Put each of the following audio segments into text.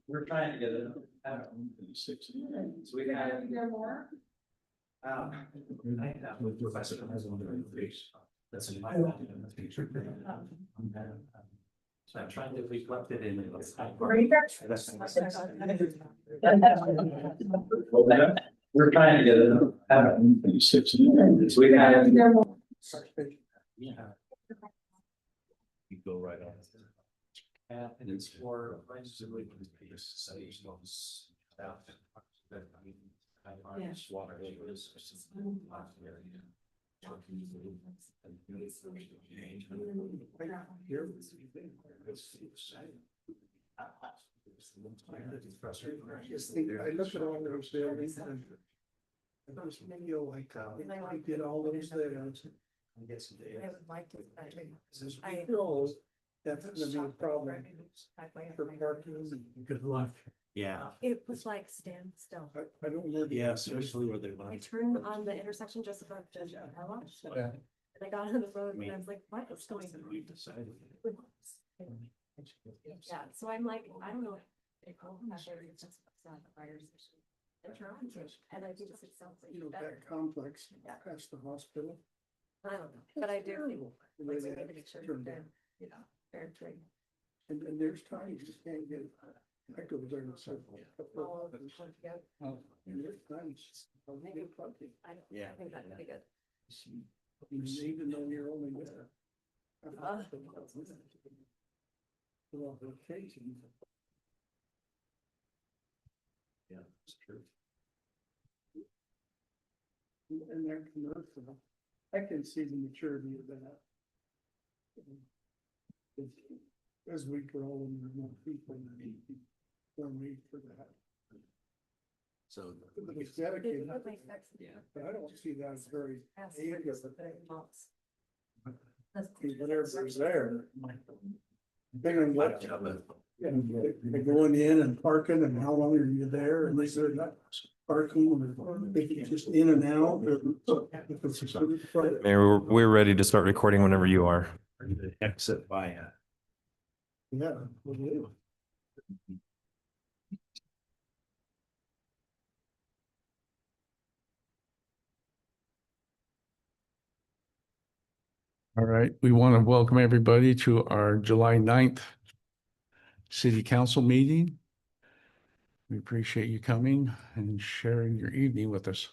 We're trying to get it. So we have. That's in my. So I'm trying to reflect it in. We're trying to get it. So we have. Yeah. You go right on. And it's for. I look at all those buildings and I just feel like I did all those there. I would like to. I feel that's gonna be a problem for parking. Good luck. Yeah. It was like standstill. I don't know. Yeah, especially where they I want. turned on the intersection just above Judge Ella, Yeah. and I got on the road and I was like, what is going on? Yeah, so I'm like, I don't know. And I think it sounds You know, like better. that complex past the hospital. I don't know, but I do think. The way like, they we have need to make sure it turned they're, down. you know, fair trade. And there's times you just can't get, I go there and say. All of them come together. And there's times. I'll get parking. I don't- Yeah. I think that'd be good. Even though you're only there. Well, vacation. Yeah, it's true. And they're commercial. I can see the maturity of that. As we grow and there's more people, more need for that. So. But it's dedicated, It makes sense. Yeah. but I don't see that as very, Ask Yeah, for yeah. the months. That's- whatever's there. They're gonna I let don't know, Yeah, they're going in and parking and how long are you there and they're not parking or they can just in and out. If it's a certain front. Mayor, we're ready to start recording whenever you are. exit by. Yeah. we'll do. All right, we want to welcome everybody to our July 9th city council meeting. We appreciate you coming and sharing your evening with us.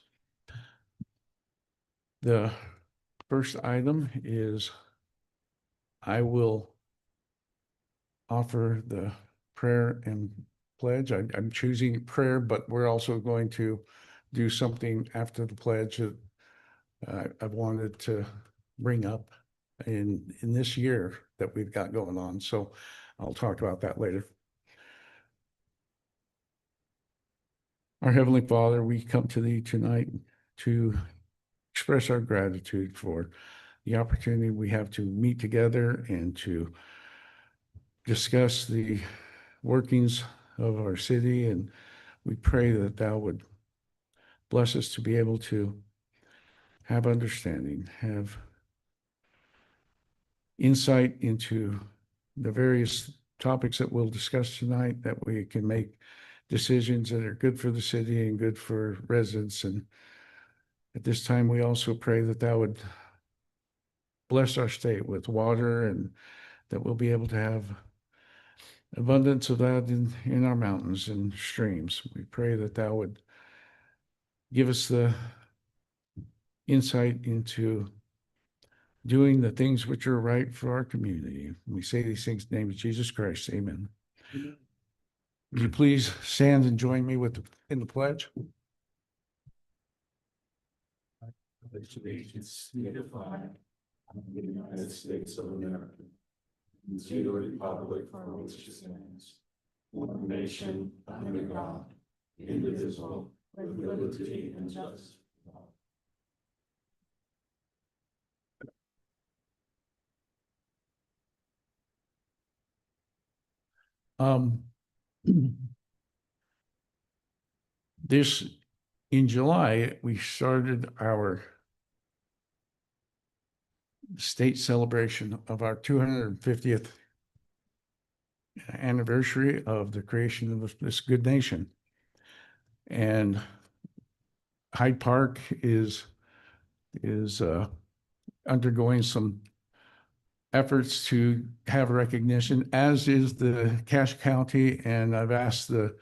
The first item is I will offer the prayer and pledge. I'm choosing prayer, but we're also going to do something after the pledge that I've wanted to bring up in this year that we've got going on. So I'll talk about that later. Our Heavenly Father, we come to Thee tonight to express our gratitude for the opportunity we have to meet together and to discuss the workings of our city. And we pray that Thou would bless us to be able to have understanding, have insight into the various topics that we'll discuss tonight, that we can make decisions that are good for the city and good for residents. And at this time, we also pray that Thou would bless our state with water and that we'll be able to have abundance of that in our mountains and streams. We pray that Thou would give us the insight into doing the things which are right for our community. We say these things in the name of Jesus Christ. Amen. Amen. Would you please stand and join me in the pledge? Allegiance to the flag of the United States of America, and to the republic for which it stands, one nation under God, indivisible, with liberty and justice for all. This in July, we started our state celebration of our 250th anniversary of the creation of this good nation. And Hyde Park is undergoing some efforts to have recognition, as is the Cache County. And I've asked the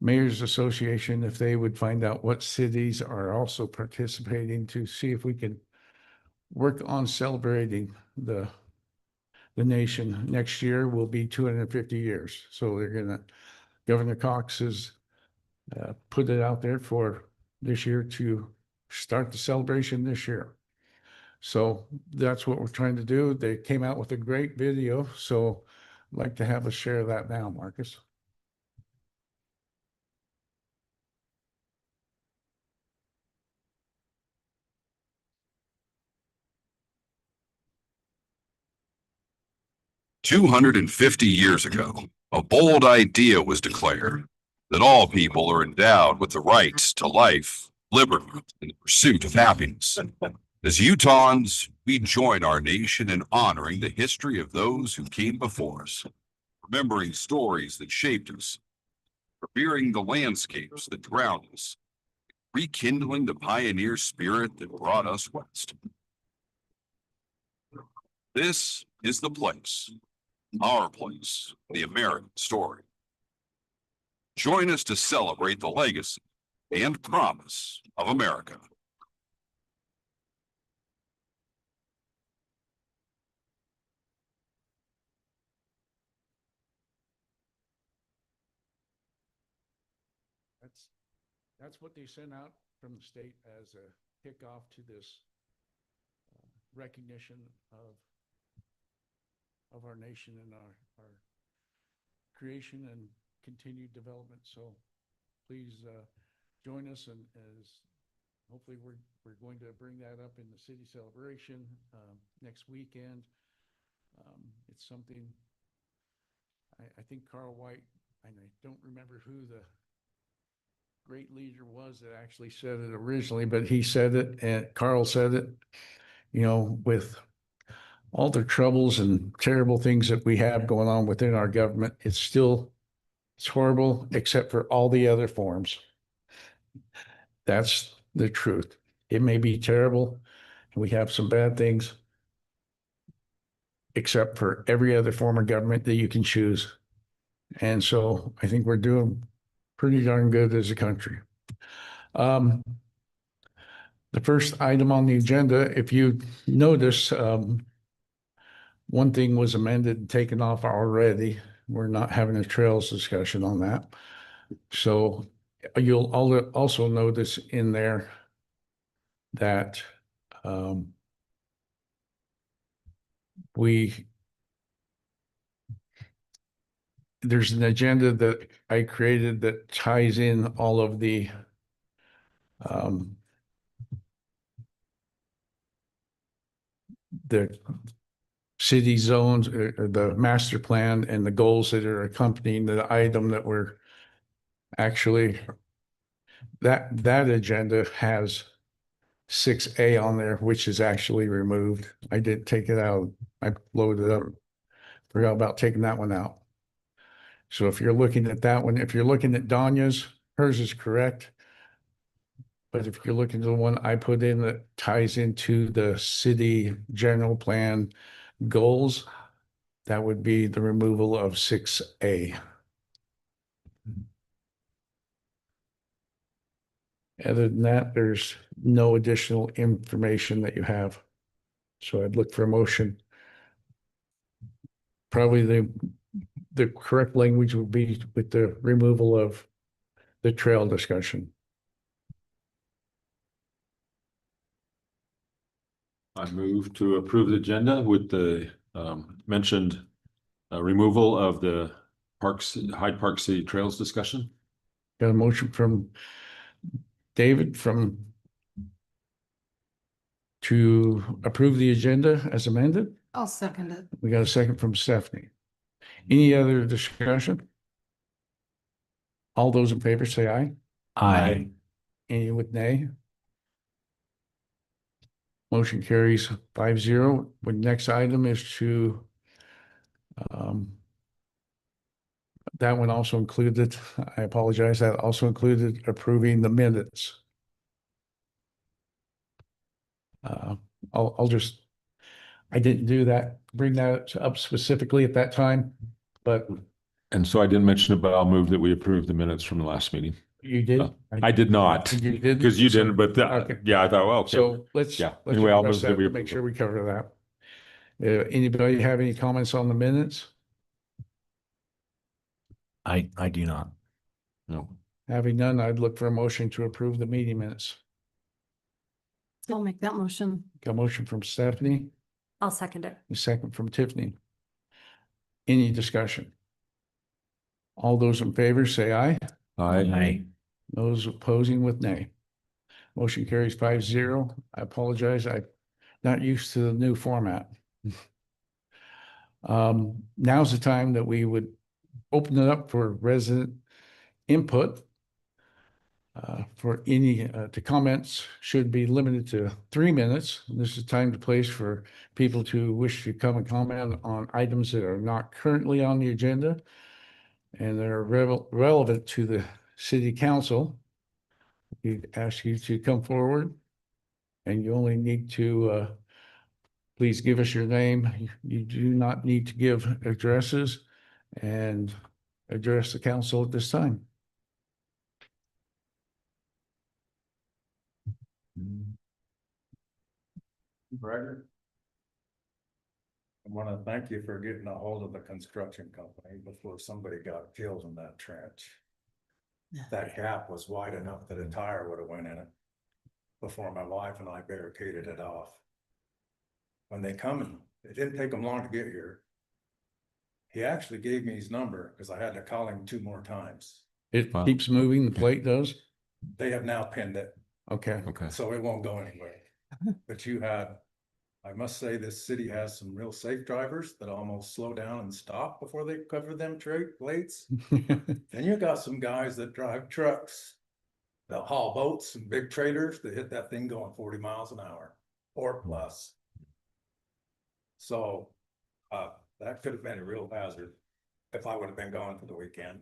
Mayor's Association if they would find out what cities are also participating to see if we can work on celebrating the nation. Next year will be 250 years. So they're gonna, Governor Cox has put it out there for this year to start the celebration this year. So that's what we're trying to do. They came out with a great video, so I'd like to have us share that now, Marcus. "250 years ago, a bold idea was declared that all people are endowed with the rights to life, liberty, and the pursuit of happiness. As Utahns, we join our nation in honoring the history of those who came before us, remembering stories that shaped us, revering the landscapes that drowned us, rekindling the pioneer spirit that brought us west. This is the place, our place, the American story. Join us to celebrate the legacy and promise of America." That's what they sent out from the state as a kickoff to this recognition of our nation and our creation and continued development. So please join us, and as hopefully we're going to bring that up in the city celebration next weekend. It's something I think Carl White, and I don't remember who the great leader was that actually said it originally, but he said it, and Carl said it, you know, with all the troubles and terrible things that we have going on within our government, it's horrible, except for all the other forms. That's the truth. It may be terrible, and we have some bad things, except for every other form of government that you can choose. And so I think we're doing pretty darn good as a country. The first item on the agenda, if you notice, one thing was amended and taken off already. We're not having a trails discussion on that. So you'll also notice in there that there's an agenda that I created that ties in all of the city zones, the master plan, and the goals that are accompanying the item that we're actually, that agenda has 6A on there, which is actually removed. I did take it out. I loaded it up. Forgot about taking that one out. So if you're looking at that one, if you're looking at Danya's, hers is correct. But if you're looking at the one I put in that ties into the city general plan goals, that would be the removal of 6A. Other than that, there's no additional information that you have. So I'd look for a motion. Probably the correct language would be with the removal of the trail discussion. I move to approve the agenda with the mentioned removal of the Hyde Park City Trails discussion. Got a motion from David to approve the agenda as amended. I'll second it. We got a second from Stephanie. Any other discussion? All those in favor say aye. Aye. Any with nay? Motion carries 5-0. The next item is to that one also included, I apologize, that also included approving the minutes. I'll just, I didn't do that, bring that up specifically at that time, but And so I didn't mention it, but I'll move that we approve the minutes from the last meeting. you did. I did not, You did? because you didn't, but Okay. yeah, I thought, well, okay. So let's. Yeah. let's Anyway, I'll address move that we Make approve sure we cover that. Anybody have any comments on the minutes? I do not. No. Having none, I'd look for a motion to approve the meeting minutes. I'll make that motion. Got a motion from Stephanie, I'll second it. a second from Tiffany. Any discussion? All those in favor say aye. I, Those opposing with nay. Motion carries 5-0. I apologize. I'm not used to the new format. Now's the time that we would open it up for resident input. For any, the comments should be limited to 3 minutes. This is time to place for people to wish to come and comment on items that are not currently on the agenda and that are relevant to the city council. We'd ask you to come forward and you only need to, please give us your name. You do not need to give addresses and address the council at this time. Gregor? I want to thank you for getting a hold of the construction company before somebody got killed in that trench. That gap was wide enough that a tire would have went in it before my wife and I barricaded it off. When they come in, it didn't take them long to get here. He actually gave me his number because I had to call him 2 more times. It Wow. keeps moving, the plate does? They have now pinned it, Okay. okay. so it won't go anywhere. But you had, I must say, this city has some real safe drivers that almost slow down and stop before they cover them plates. Then you got some guys that drive trucks, that haul boats and big trailers that hit that thing going 40 miles an hour or plus. So, that could have been a real hazard if I would have been gone for the weekend.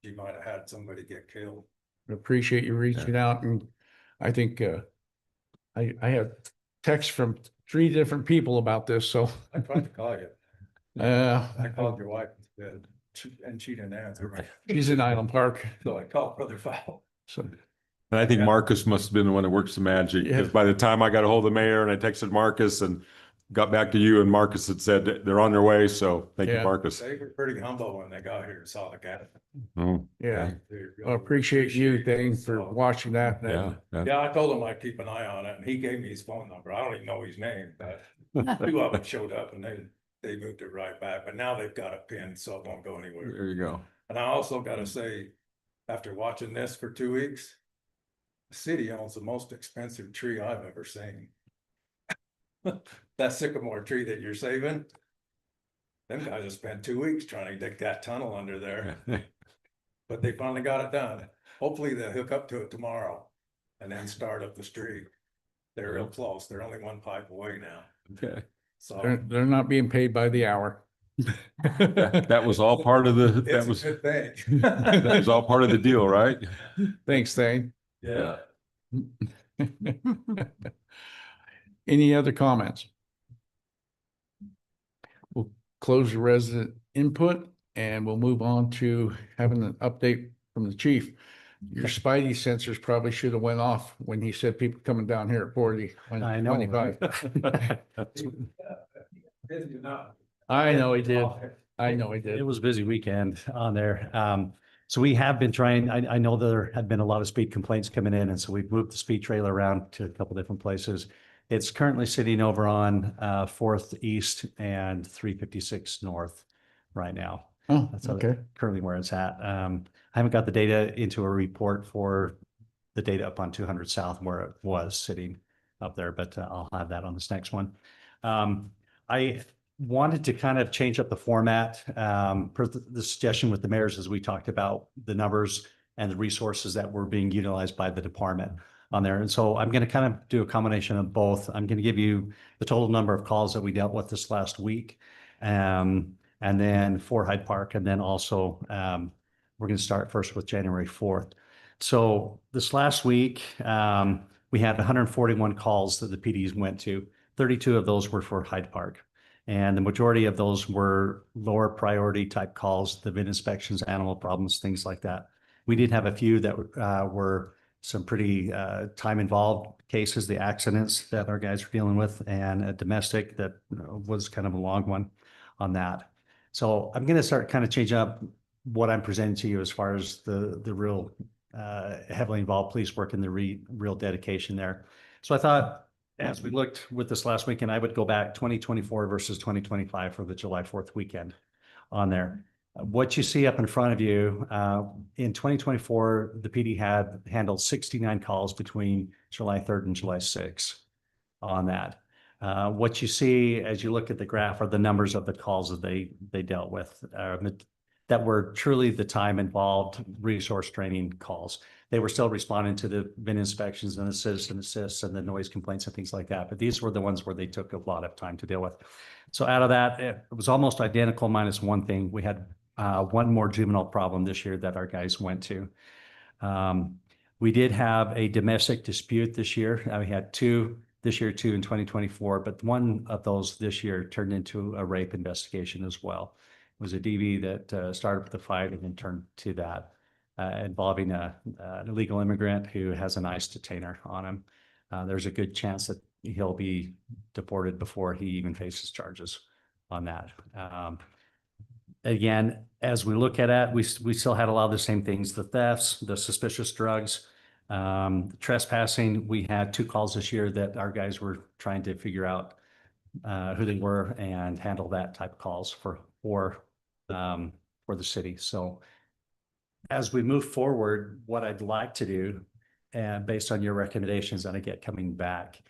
You might have had somebody get killed. Appreciate you reaching out, and I think, I have texts from 3 different people about this, so, I tried to call you. I called your wife instead, and she didn't answer. she's in Island Park, So I called Brother Fowl. so. And I think Yeah. Marcus must have been the one that works the magic, because Yeah. by the time I got a hold of the mayor and I texted Marcus and got back to you, and Marcus had said that they're on their way, so thank you, Yeah. Marcus. They were pretty humble when they got here and saw the gap. Oh, Yeah, They really I appreciate you, appreciate it, Dane, for so- watching that. yeah. Yeah, I told him I'd keep an eye on it, and he gave me his phone number. I don't even know his name, but 2 of them showed up and they moved it right back, but now they've got it pinned, so it won't go anywhere. There you go. And I also gotta say, after watching this for 2 weeks, the city owns the most expensive tree I've ever seen. That sycamore tree that you're saving. Them guys have spent 2 weeks trying to dig that tunnel under there, but they finally got it done. Hopefully they'll hook up to it tomorrow and then start up the street. They're real close. They're only 1 pipe away now, Okay. so. They're not being paid by the hour. That was all part of the, that It's a was, good thing. that was all part of the deal, right? Thanks, Dane. Yeah. Any other comments? We'll close the resident input and we'll move on to having an update from the chief. Your Spidey sensors probably should have went off when he said people coming down here at 40. I know, 25. Busy enough. I know he did. I know he It did. was a busy weekend on there. So we have been trying, I know there had been a lot of speed complaints coming in, and so we've moved the speed trailer around to a couple different places. It's currently sitting over on 4th East and 356 North right now. Oh, That's okay. currently where it's at. I haven't got the data into a report for the data up on 200 South where it was sitting up there, but I'll have that on this next one. I wanted to kind of change up the format, per the suggestion with the mayors, as we talked about the numbers and the resources that were being utilized by the department on there. And so I'm going to kind of do a combination of both. I'm going to give you the total number of calls that we dealt with this last week. And then for Hyde Park, and then also we're going to start first with January 4th. So this last week, we had 141 calls that the PDs went to. 32 of those were for Hyde Park. And the majority of those were lower priority type calls, the vet inspections, animal problems, things like that. We did have a few that were some pretty time involved cases, the accidents that our guys were dealing with, and a domestic that was kind of a long one on that. So I'm going to start kind of changing up what I'm presenting to you as far as the real heavily involved police work and the real dedication there. So I thought, as we looked with this last weekend, I would go back 2024 versus 2025 for the July 4th weekend on there. What you see up in front of you, in 2024, the PD had handled 69 calls between July 3rd and July 6th on that. What you see as you look at the graph are the numbers of the calls that they dealt with that were truly the time involved resource training calls. They were still responding to the VIN inspections and the citizen assists and the noise complaints and things like that. But these were the ones where they took a lot of time to deal with. So out of that, it was almost identical minus one thing. We had one more juvenile problem this year that our guys went to. We did have a domestic dispute this year. We had two this year, two in 2024, but one of those this year turned into a rape investigation as well. It was a DV that started with a fight and then turned to that. Involving an illegal immigrant who has an ICE detainer on him. There's a good chance that he'll be deported before he even faces charges on that. Again, as we look at it, we still had a lot of the same things, the thefts, the suspicious drugs, trespassing. We had 2 calls this year that our guys were trying to figure out who they were and handle that type of calls for the city. So as we move forward, what I'd like to do, and based on your recommendations that I get coming back,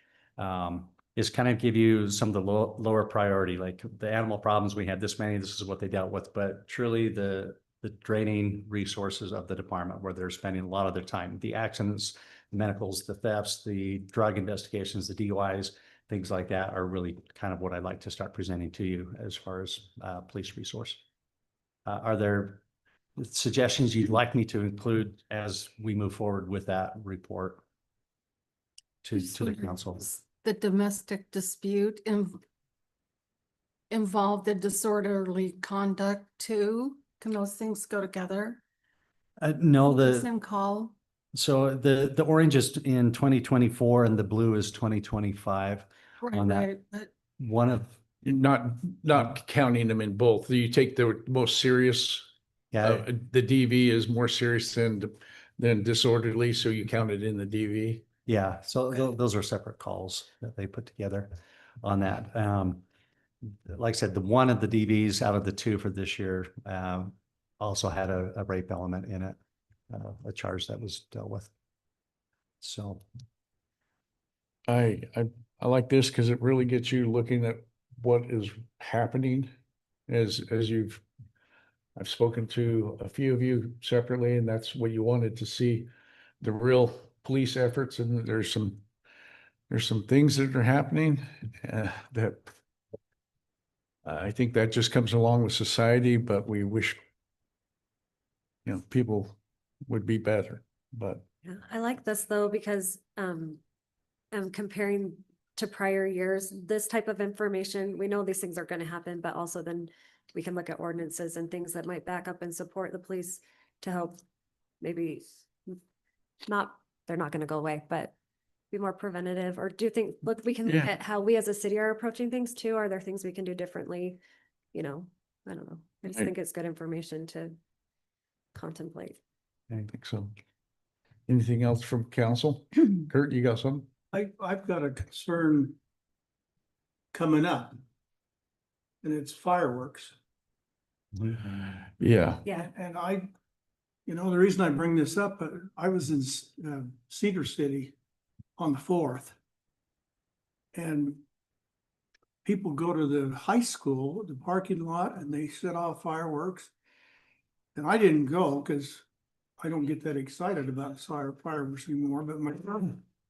is kind of give you some of the lower priority, like the animal problems. We had this many, this is what they dealt with, but truly the draining resources of the department where they're spending a lot of their time, the accidents, the medicals, the thefts, the drug investigations, the DUIs, things like that are really kind of what I'd like to start presenting to you as far as police resource. Are there suggestions you'd like me to include as we move forward with that report to the council? The domestic dispute involved the disorderly conduct too? Can those things go together? No, The same call? so the orange is in 2024 and the blue is 2025 on that. Right, but One of, Not counting them in both. You take the most serious. yeah, The DV is more serious than disorderly, so you count it in the DV. yeah. So those are separate calls that they put together on that. Like I said, the one of the DVs out of the 2 for this year also had a rape element in it, a charge that was dealt with. So. I like this because it really gets you looking at what is happening as I've spoken to a few of you separately, and that's what you wanted to see, the real police efforts. And there's some things that are happening that I think that just comes along with society, but we wish, people would be better, but. Yeah, I like this though, because I'm comparing to prior years, this type of information, we know these things are going to happen, but also then we can look at ordinances and things that might back up and support the police to help maybe they're not going to go away, but be more preventative. Or do you think, look, we can look Yeah. at how we as a city are approaching things too? Are there things we can do differently? I don't know. I just Right. think it's good information to contemplate. I think so. Anything else from council? Kurt, you got something? I've got a concern coming up. And it's fireworks. Yeah. Yeah. And the reason I bring this up, I was in Cedar City on the 4th. And people go to the high school, the parking lot, and they set off fireworks. And I didn't go because I don't get that excited about fireworks anymore, but my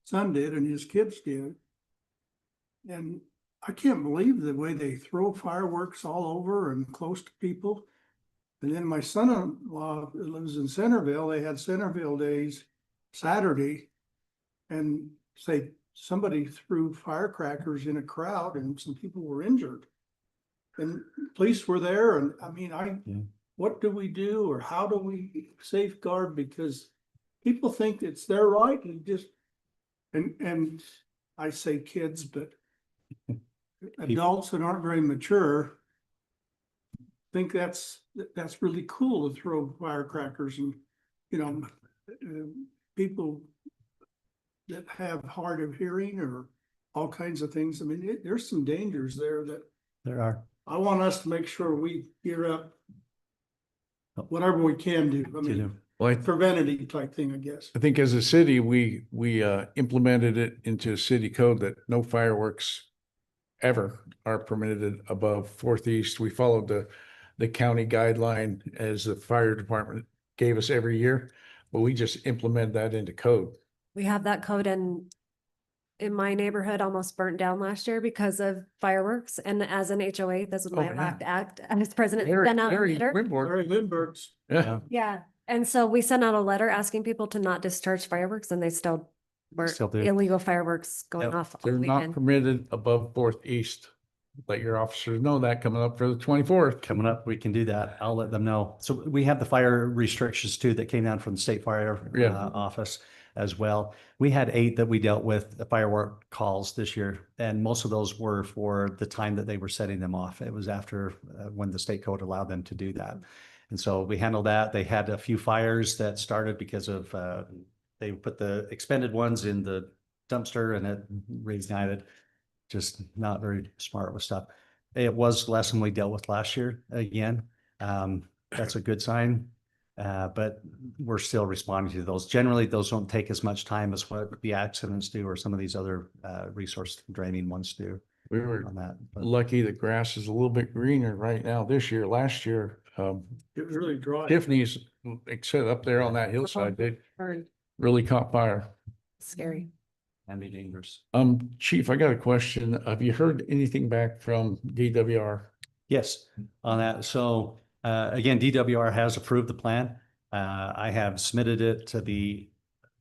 son did and his kids did. And I can't believe the way they throw fireworks all over and close to people. And then my son-in-law lives in Centerville. They had Centerville Days Saturday. And say somebody threw firecrackers in a crowd and some people were injured. And police were there and I mean, Yeah. what do we do or how do we safeguard? Because people think it's their right and just, and I say kids, but adults that aren't very mature think that's really cool to throw firecrackers and, you know, people that have hard of hearing or all kinds of things. I mean, there's some dangers there that There are. I want us to make sure we gear up whatever we can do. I To mean, do. Well, preventative type thing, I guess. I think as a city, we implemented it into a city code that no fireworks ever are permitted above Fourth East. We followed the county guideline as the fire department gave us every year, but we just implemented that into code. We have that code in my neighborhood almost burnt down last year because of fireworks. And as an HOA, this was my Oh, yeah. last act as president. Larry sent out a letter. Winborg, Larry Lindbergh's, yeah. Yeah, and so we sent out a letter asking people to not discharge fireworks and they still were Still do. illegal fireworks going Yep. off all They're not weekend. permitted above Fourth East. Let your officers know that coming up for the 24th. Coming up, we can do that. I'll let them know. So we have the fire restrictions too that came down from the state fire Yeah. office as well. We had 8 that we dealt with, the firework calls this year, and most of those were for the time that they were setting them off. It was after when the state code allowed them to do that. And so we handled that. They had a few fires that started because of they put the expended ones in the dumpster and it reignited. Just not very smart with stuff. It was less than we dealt with last year again. That's a good sign. But we're still responding to those. Generally, those don't take as much time as what the accidents do or some of these other resource draining ones do We were on that. But lucky the grass is a little bit greener right now this year. Last year, it was really dry. Tiffany's, except up there on that hillside, they Burned. really caught fire. Scary. can be dangerous. Chief, I got a question. Have you heard anything back from DWR? Yes, on that. So again, DWR has approved the plan. I have submitted it to the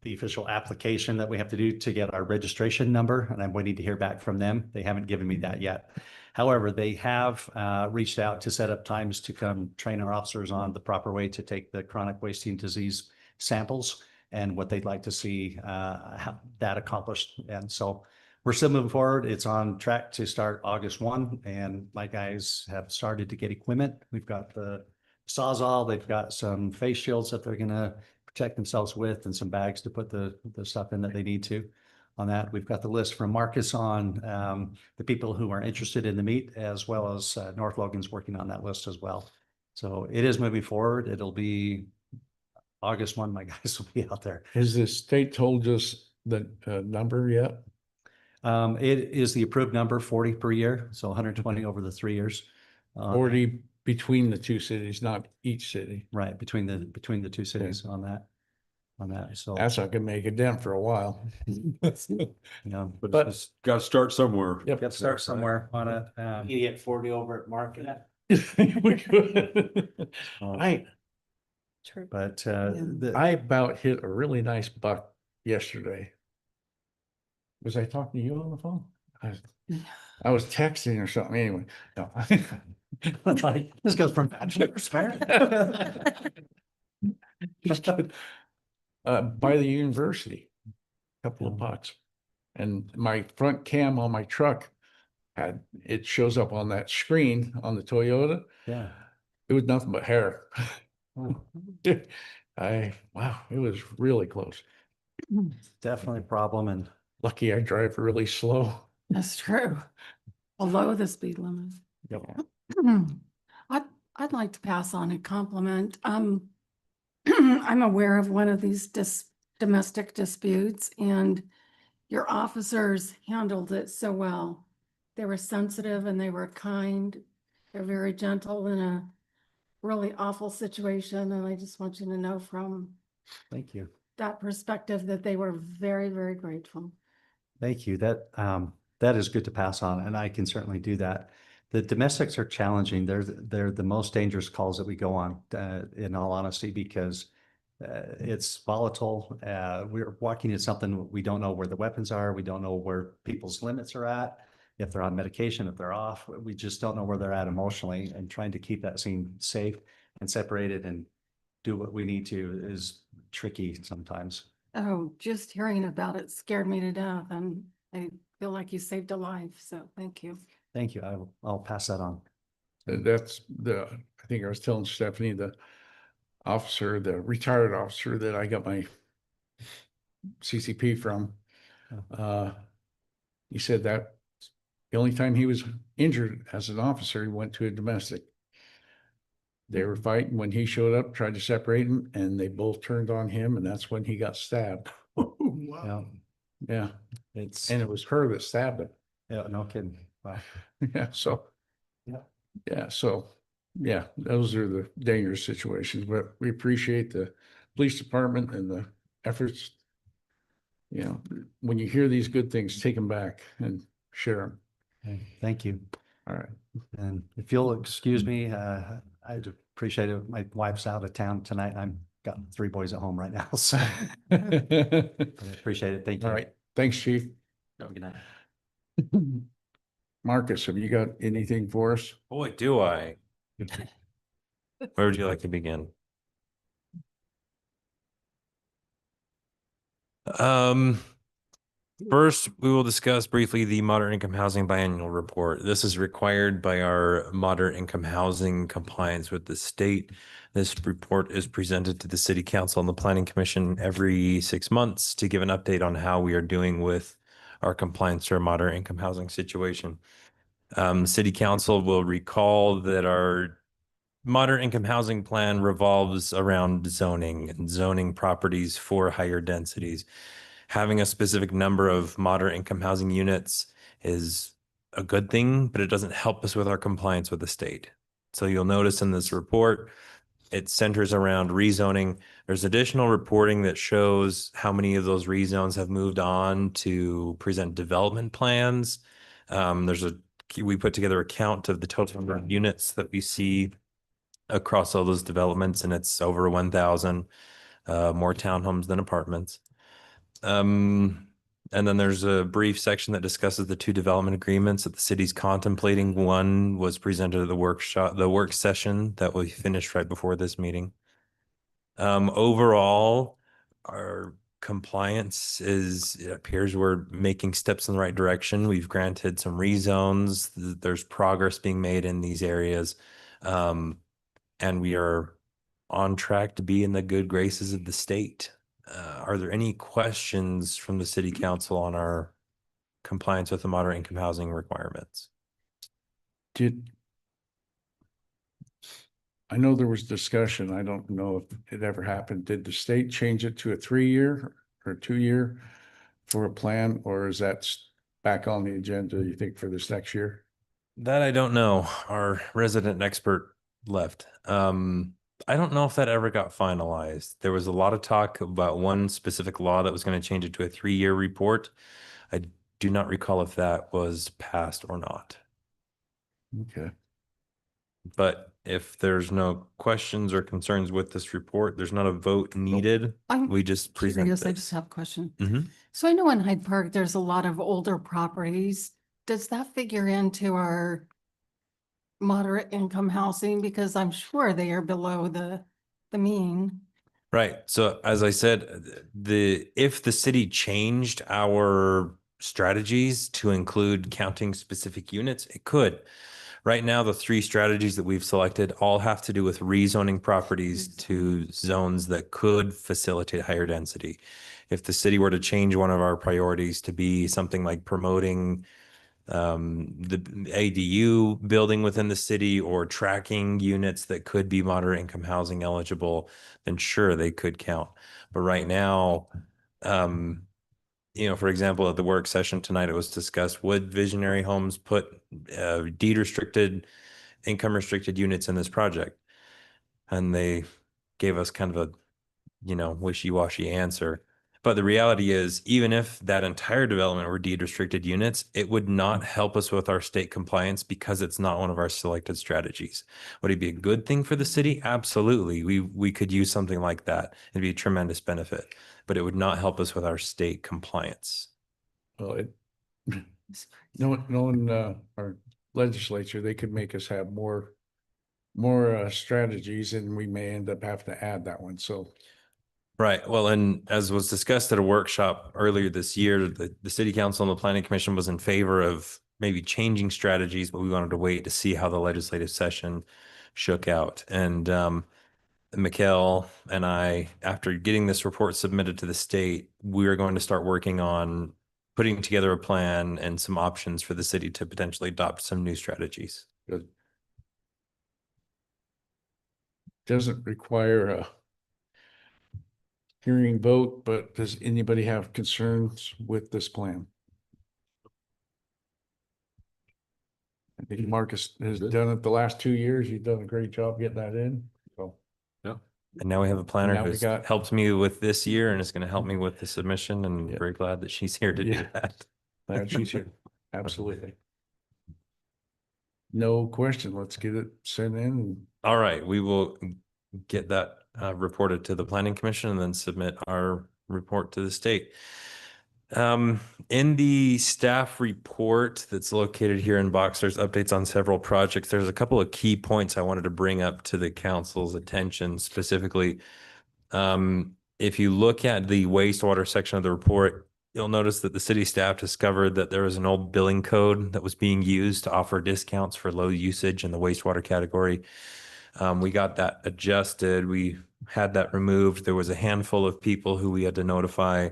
official application that we have to do to get our registration number, and I'm waiting to hear back from them. They haven't given me that yet. However, they have reached out to set up times to come train our officers on the proper way to take the chronic wasting disease samples and what they'd like to see how that accomplished. And so we're still moving forward. It's on track to start August 1, and my guys have started to get equipment. We've got the Sawzall, they've got some face shields that they're gonna protect themselves with and some bags to put the stuff in that they need to on that. We've got the list from Marcus on the people who are interested in the meet, as well as North Logan's working on that list as well. So it is moving forward. It'll be August 1, my guys will be out there. Has the state told us the number yet? It is the approved number, 40 per year, so 120 over the 3 years. 40 between the two cities, not each city. Right, between the two cities on that. So, That's not gonna make a dent for a while. you know, But it's got to start somewhere. Yep. got to start somewhere on it. You get 40 over at Market. We could. I True. But I about hit a really nice buck yesterday. Was I talking to you on the phone? I was texting or something anyway. No. like, this goes from bad to worse. By the university, a couple of bucks. And my front cam on my truck it shows up on that screen on the Toyota. Yeah. It was nothing but hair. Oh, Wow, it was really close. definitely a problem. And Lucky I drive really slow. That's true. Below the speed limit. I'd like to pass on a compliment. I'm aware of one of these domestic disputes, and your officers handled it so well. They were sensitive and they were kind. They're very gentle in a really awful situation, and I just want you to know from Thank you. that perspective that they were very, very grateful. Thank you. That is good to pass on, and I can certainly do that. The domestics are challenging. They're the most dangerous calls that we go on, in all honesty, because it's volatile. We're walking into something, we don't know where the weapons are. We don't know where people's limits are at. If they're on medication, if they're off, we just don't know where they're at emotionally, and trying to keep that scene safe and separated and do what we need to is tricky sometimes. Oh, just hearing about it scared me to death, and I feel like you saved a life, so thank you. Thank you. I'll pass that on. That's I think I was telling Stephanie, the retired officer that I got my CCP from. He said that the only time he was injured as an officer, he went to a domestic. They were fighting when he showed up, tried to separate him, and they both turned on him, and that's when he got stabbed. Wow. Yeah, It's, and it was her that stabbed him. yeah, no kidding. Wow. Yeah, so. Yeah. Yeah, so, yeah, those are the dangerous situations, but we appreciate the police department and the efforts. You know, when you hear these good things, take them back and share them. Okay, thank you. All right. And if you'll excuse me, I'd appreciate it. My wife's out of town tonight. I've got 3 boys at home right now, so All I appreciate it. Thank you. right. Thanks, Chief. Have a good night. Marcus, have you got anything for us? Boy, do I. Where would you like to begin? First, we will discuss briefly the moderate income housing biannual report. This is required by our moderate income housing compliance with the state. This report is presented to the city council and the planning commission every 6 months to give an update on how we are doing with our compliance to our moderate income housing situation. City council will recall that our moderate income housing plan revolves around zoning and zoning properties for higher densities. Having a specific number of moderate income housing units is a good thing, but it doesn't help us with our compliance with the state. So you'll notice in this report, it centers around rezoning. There's additional reporting that shows how many of those rezones have moved on to present development plans. We put together a count of the total number of units that we see across all those developments, and it's over 1,000 more townhomes than apartments. And then there's a brief section that discusses the 2 development agreements that the city's contemplating. One was presented at the work session that we finished right before this meeting. Overall, our compliance it appears we're making steps in the right direction. We've granted some rezones. There's progress being made in these areas. And we are on track to be in the good graces of the state. Are there any questions from the city council on our compliance with the moderate income housing requirements? I know there was discussion. I don't know if it ever happened. Did the state change it to a 3-year or 2-year for a plan, or is that back on the agenda, you think, for this next year? That I don't know. Our resident expert left. I don't know if that ever got finalized. There was a lot of talk about one specific law that was going to change it to a 3-year report. I do not recall if that was passed or not. Okay. But if there's no questions or concerns with this report, there's not a vote needed. I'm We just present curious, I this. just have a question. Mhm. So I know in Hyde Park, there's a lot of older properties. Does that figure into our moderate income housing? Because I'm sure they are below the mean. Right. So as I said, if the city changed our strategies to include counting specific units, it could. Right now, the 3 strategies that we've selected all have to do with rezoning properties to zones that could facilitate higher density. If the city were to change one of our priorities to be something like promoting the ADU building within the city or tracking units that could be moderate income housing eligible, then sure, they could count. But right now, for example, at the work session tonight, it was discussed, would Visionary Homes put deed restricted, income restricted units in this project? And they gave us kind of a wishy-washy answer. But the reality is, even if that entire development were deed restricted units, it would not help us with our state compliance because it's not one of our selected strategies. Would it be a good thing for the city? Absolutely. We could use something like that. It'd be a tremendous benefit, but it would not help us with our state compliance. Well, knowing our legislature, they could make us have more strategies, and we may end up having to add that one. So Right. Well, and as was discussed at a workshop earlier this year, the city council and the planning commission was in favor of maybe changing strategies, but we wanted to wait to see how the legislative session shook out. And Mikhail and I, after getting this report submitted to the state, we are going to start working on putting together a plan and some options for the city to potentially adopt some new strategies. good. Doesn't require a hearing vote, but does anybody have concerns with this plan? I think Marcus has done it the last 2 years. You've done a great job getting that in. So And now we have a planner Now we who's got- helped me with this year and is going to help me with the submission, and Yeah. very glad that she's here to do Yeah. that. glad she's here. Absolutely. No question. Let's get it sent in. All right, we will get that reported to the planning commission and then submit our report to the state. In the staff report that's located here in box, there's updates on several projects. There's a couple of key points I wanted to bring up to the council's attention specifically. If you look at the wastewater section of the report, you'll notice that the city staff discovered that there was an old billing code that was being used to offer discounts for low usage in the wastewater category. We got that adjusted. We had that removed. There was a handful of people who we had to notify.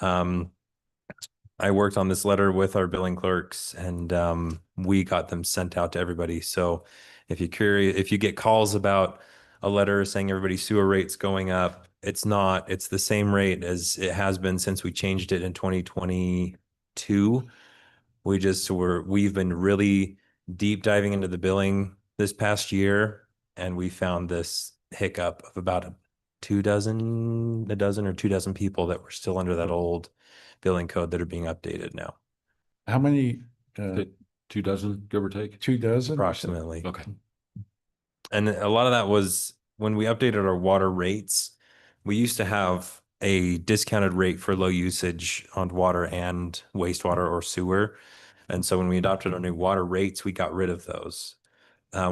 I worked on this letter with our billing clerks, and we got them sent out to everybody. So if you're curious, if you get calls about a letter saying everybody's sewer rate's going up, it's not. It's the same rate as it has been since we changed it in 2022. We've been really deep diving into the billing this past year, and we found this hiccup of about a dozen or 2 dozen people that were still under that old billing code that are being updated now. How many? 2 dozen, give or take? 2 dozen? Approximately. Okay. And a lot of that was when we updated our water rates. We used to have a discounted rate for low usage on water and wastewater or sewer. And so when we adopted our new water rates, we got rid of those.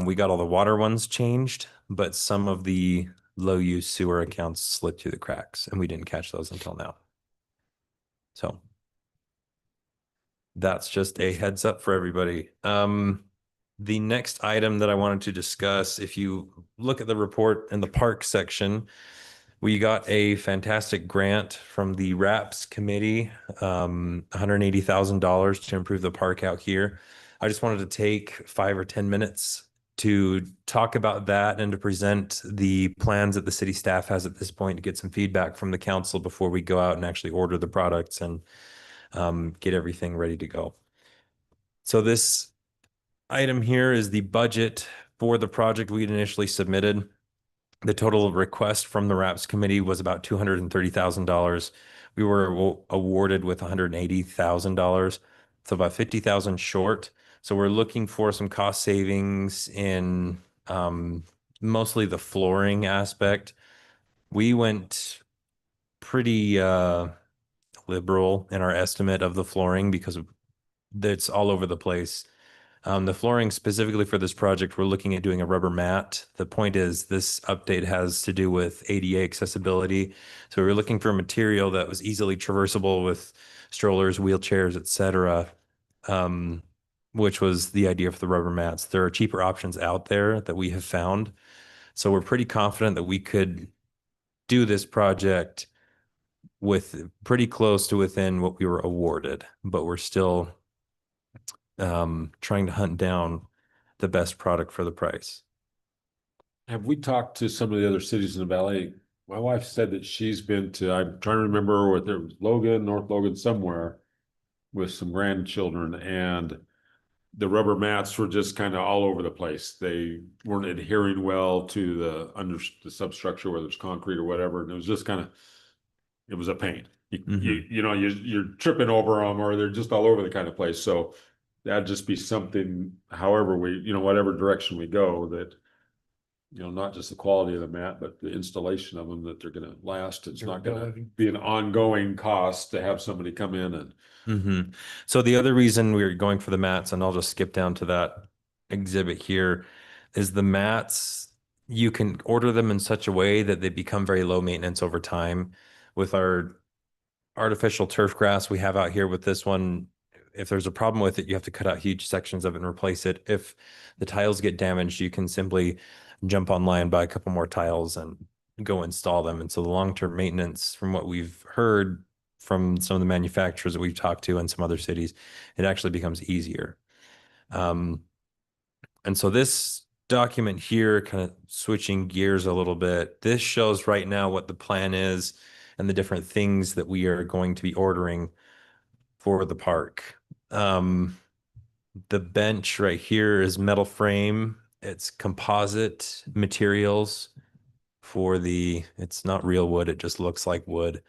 We got all the water ones changed, but some of the low use sewer accounts slipped through the cracks, and we didn't catch those until now. So that's just a heads up for everybody. The next item that I wanted to discuss, if you look at the report in the park section, we got a fantastic grant from the RAPS committee, $180,000 to improve the park out here. I just wanted to take 5 or 10 minutes to talk about that and to present the plans that the city staff has at this point to get some feedback from the council before we go out and actually order the products and get everything ready to go. So this item here is the budget for the project we'd initially submitted. The total request from the RAPS committee was about $230,000. We were awarded with $180,000, so about $50,000 short. So we're looking for some cost savings in mostly the flooring aspect. We went pretty liberal in our estimate of the flooring because it's all over the place. The flooring specifically for this project, we're looking at doing a rubber mat. The point is this update has to do with ADA accessibility. So we're looking for a material that was easily traversable with strollers, wheelchairs, etc., which was the idea for the rubber mats. There are cheaper options out there that we have found. So we're pretty confident that we could do this project with pretty close to within what we were awarded, but we're still trying to hunt down the best product for the price. Have we talked to some of the other cities in the valley? My wife said that she's been to, I'm trying to remember what there was, Logan, North Logan, somewhere with some grandchildren, and the rubber mats were just kind of all over the place. They weren't adhering well to the substructure, whether it's concrete or whatever. And it was just kind of, it was a pain. You're tripping over them, or they're just all over the kind of place. So that'd just be something, however whatever direction we go, that, not just the quality of the mat, but the installation of them, that they're going to last. It's not going to Durability. be an ongoing cost to have somebody come in and. So the other reason we're going for the mats, and I'll just skip down to that exhibit here, is the mats, you can order them in such a way that they become very low maintenance over time. With our artificial turf grass we have out here with this one, if there's a problem with it, you have to cut out huge sections of it and replace it. If the tiles get damaged, you can simply jump online, buy a couple more tiles and go install them. And so the long-term maintenance, from what we've heard from some of the manufacturers that we've talked to in some other cities, it actually becomes easier. And so this document here, kind of switching gears a little bit, this shows right now what the plan is and the different things that we are going to be ordering for the park. The bench right here is metal frame. It's composite materials for it's not real wood. It just looks like wood.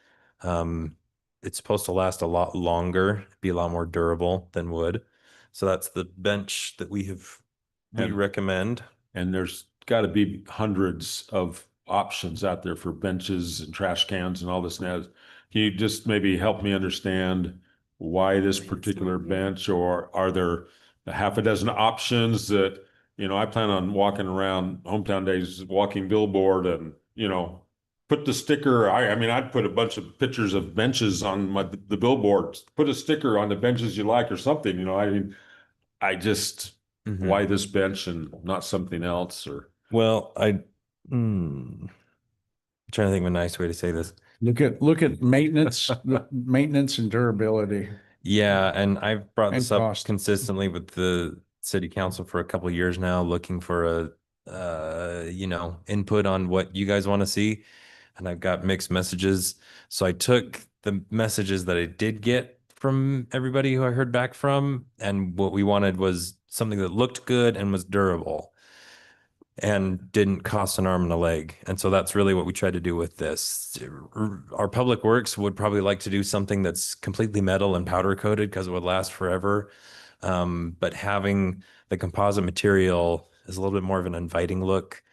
It's supposed to last a lot longer, be a lot more durable than wood. So that's the bench that we recommend. And there's got to be hundreds of options out there for benches and trash cans and all this and that. Can you just maybe help me understand why this particular bench, or are there a half a dozen options that, I plan on walking around Hometown Days, walking billboard, and, put the sticker. I'd put a bunch of pictures of benches on the billboard, put a sticker on the benches you like or something, why this bench and not something else? Or Well, I'm trying to think of a nice way to say this. Look at maintenance, maintenance and durability. Yeah, and I've brought this And up cost. consistently with the city council for a couple of years now, looking for input on what you guys want to see. And I've got mixed messages. So I took the messages that I did get from everybody who I heard back from, and what we wanted was something that looked good and was durable and didn't cost an arm and a leg. And so that's really what we tried to do with this. Our public works would probably like to do something that's completely metal and powder coated because it would last forever. But having the composite material is a little bit more of an inviting look,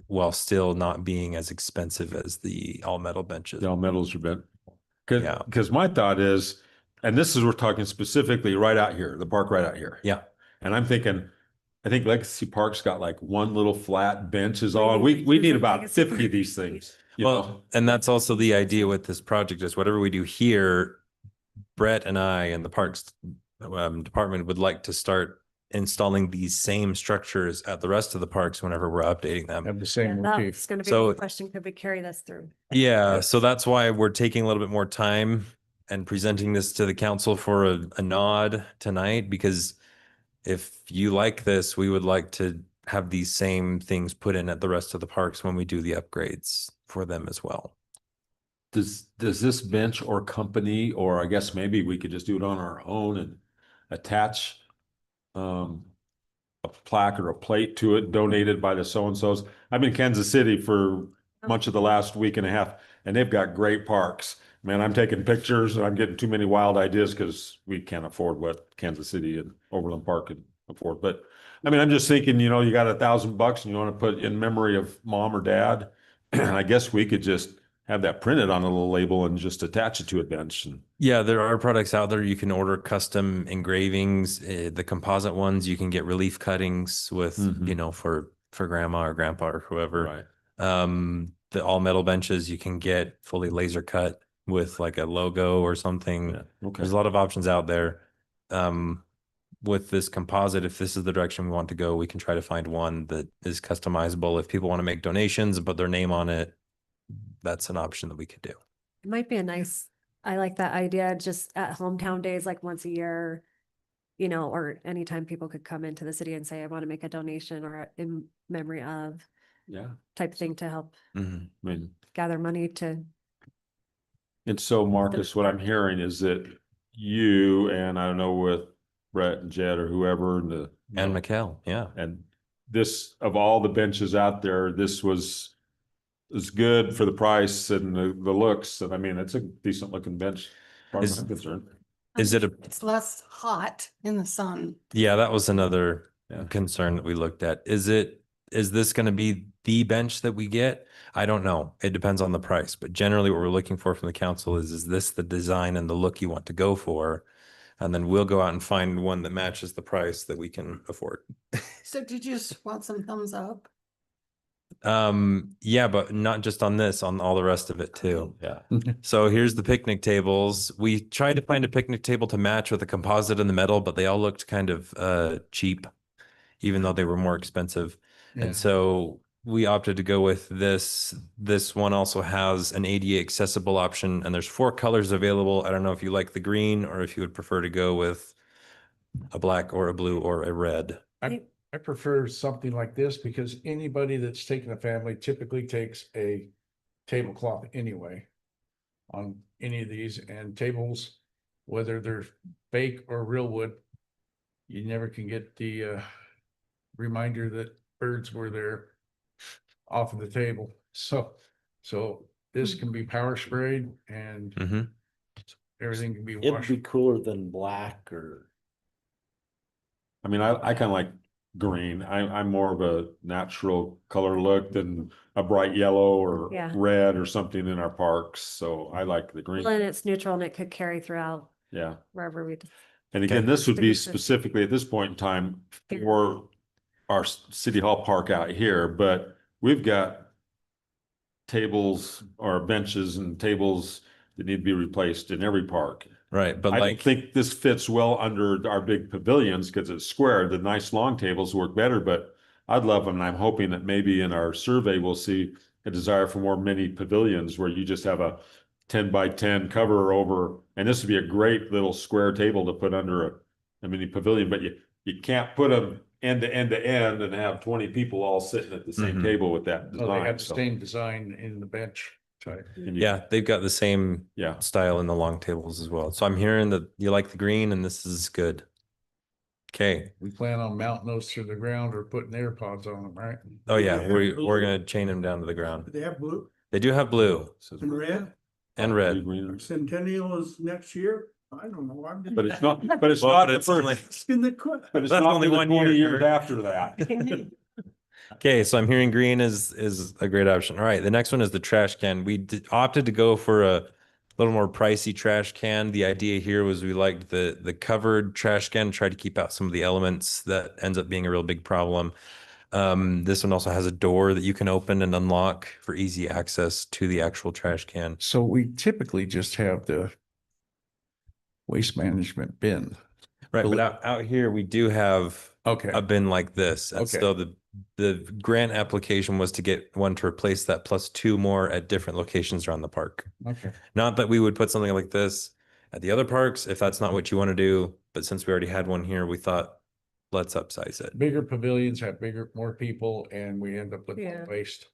while still not being as expensive as the all metal benches. the all metals are bent. Yeah. Because my thought is, and this is, we're talking specifically right out here, the park right out here. Yeah. And I'm thinking, I think Legacy Park's got like one little flat bench is all. We need about 50 of these things. Well, and that's also the idea with this project, is whatever we do here, Brett and I and the Parks department would like to start installing these same structures at the rest of the parks whenever we're updating them. Have the same motif. That's gonna be So- the question, could we carry this through? Yeah, so that's why we're taking a little bit more time and presenting this to the council for a nod tonight, because if you like this, we would like to have these same things put in at the rest of the parks when we do the upgrades for them as well. Does this bench or company, or I guess maybe we could just do it on our own and attach a plaque or a plate to it, donated by the so-and-sos? I'm in Kansas City for much of the last week and a half, and they've got great parks. Man, I'm taking pictures and I'm getting too many wild ideas because we can't afford what Kansas City and Overland Park can afford. But I'm just thinking, you got $1,000 and you want to put in memory of mom or dad. I guess we could just have that printed on a little label and just attach it to a bench. And Yeah, there are products out there. You can order custom engravings. The composite ones, you can get relief cuttings with, Mhm. for grandma or grandpa or whoever. right. The all metal benches, you can get fully laser cut with like a logo or something. Yeah. Okay. There's a lot of options out there. With this composite, if this is the direction we want to go, we can try to find one that is customizable. If people want to make donations and put their name on it, that's an option that we could do. It might be I like that idea, just at hometown days, like once a year, or anytime people could come into the city and say, I want to make a donation or in memory of Yeah. type thing to help Mhm. I mean, gather money to. and so Marcus, what I'm hearing is that you, and I don't know with Brett and Jed or whoever and the. And McHale, yeah. And this, of all the benches out there, this was good for the price and the looks. And I mean, it's a decent looking bench. As far as I'm concerned. Is it a, It's less hot in the sun. yeah, that was another Yeah. concern that we looked at. Is this going to be the bench that we get? I don't know. It depends on the price, but generally what we're looking for from the council is this the design and the look you want to go for? And then we'll go out and find one that matches the price that we can afford. So did you just want some thumbs up? Yeah, but not just on this, on all the rest of it too. Yeah. So here's the picnic tables. We tried to find a picnic table to match with a composite in the metal, but they all looked kind of cheap, even though they were more expensive. Yeah. And so we opted to go with this. This one also has an ADA accessible option, and there's 4 colors available. I don't know if you like the green or if you would prefer to go with a black or a blue or a red. I prefer something like this because anybody that's taking a family typically takes a tablecloth anyway on any of these, and tables, whether they're fake or real wood, you never can get the reminder that birds were there off of the table. So this can be power sprayed and Mm-hmm. everything can be It'd washed. be cooler than black or. I mean, I kind of like green. I'm more of a natural color look than a bright yellow or Yeah. red or something in our parks. So I like the green. Well, and it's neutral and it could carry throughout Yeah. wherever we. And again, this would be Pretty good. specifically at this point in time Yeah. for our city hall park out here, but we've got tables or benches and tables that need to be replaced in every park. Right, but I don't like, think this fits well under our big pavilions because it's square. The nice long tables work better, but I'd love them. And I'm hoping that maybe in our survey, we'll see a desire for more mini pavilions where you just have a 10 by 10 cover over. And this would be a great little square table to put under a mini pavilion, but you can't put them end to end to end and have 20 people all sitting at the same Mhm. table with that Oh, they design. have the So- same design in the bench type. and you- yeah, they've got the same Yeah. style in the long tables as well. So I'm hearing that you like the green and this is good. Okay. We plan on mounting those through the ground or putting AirPods on them, right? Oh yeah, Yeah, we're gonna chain them down to the ground. They have blue They do have blue and red. and red. Green. Centennial is next year. I don't know. I'm just. But it's not, but it's Well, not but the it's only- first, In the quick. but it's That's not only the 1 20 year. years after that. Okay, so I'm hearing green is a great option. All right, the next one is the trash can. We opted to go for a little more pricey trash can. The idea here was we liked the covered trash can, tried to keep out some of the elements that ends up being a real big problem. This one also has a door that you can open and unlock for easy access to the actual trash can. So we typically just have the waste management bin. Right, but Bel- out here we do have Okay, a bin like this. And Okay. so the grant application was to get one to replace that plus 2 more at different locations around the park. okay. Not that we would put something like this at the other parks if that's not what you want to do, but since we already had one here, we thought let's upsize it. Bigger pavilions have more people and we end up with Yeah. more waste.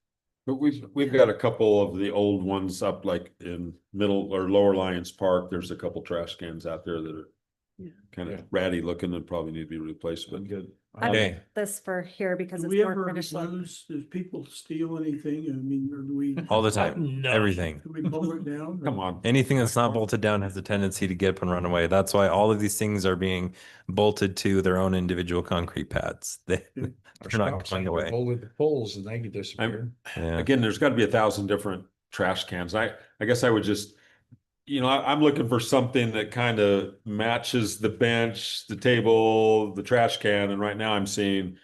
But we've got a couple of the old ones up like in middle or lower Lions Park. There's a couple trash cans out there that are Yeah. kind Yeah. of ratty looking and probably need to be replaced, but Good. I Okay. like this for here because Do it's we more ever finished look. lose, does people steal anything? I mean, or do we, All the time, everything. do we pull it down? come on. Anything that's not bolted down has a tendency to get up and run away. That's why all of these things are being bolted to their own individual concrete pads. Our They're not spouse going had away. Folded the poles and they could disappear. Yeah. Again, there's got to be 1,000 different trash cans. I guess I would just, I'm looking for something that kind of matches the bench, the table, the trash can. And right now I'm seeing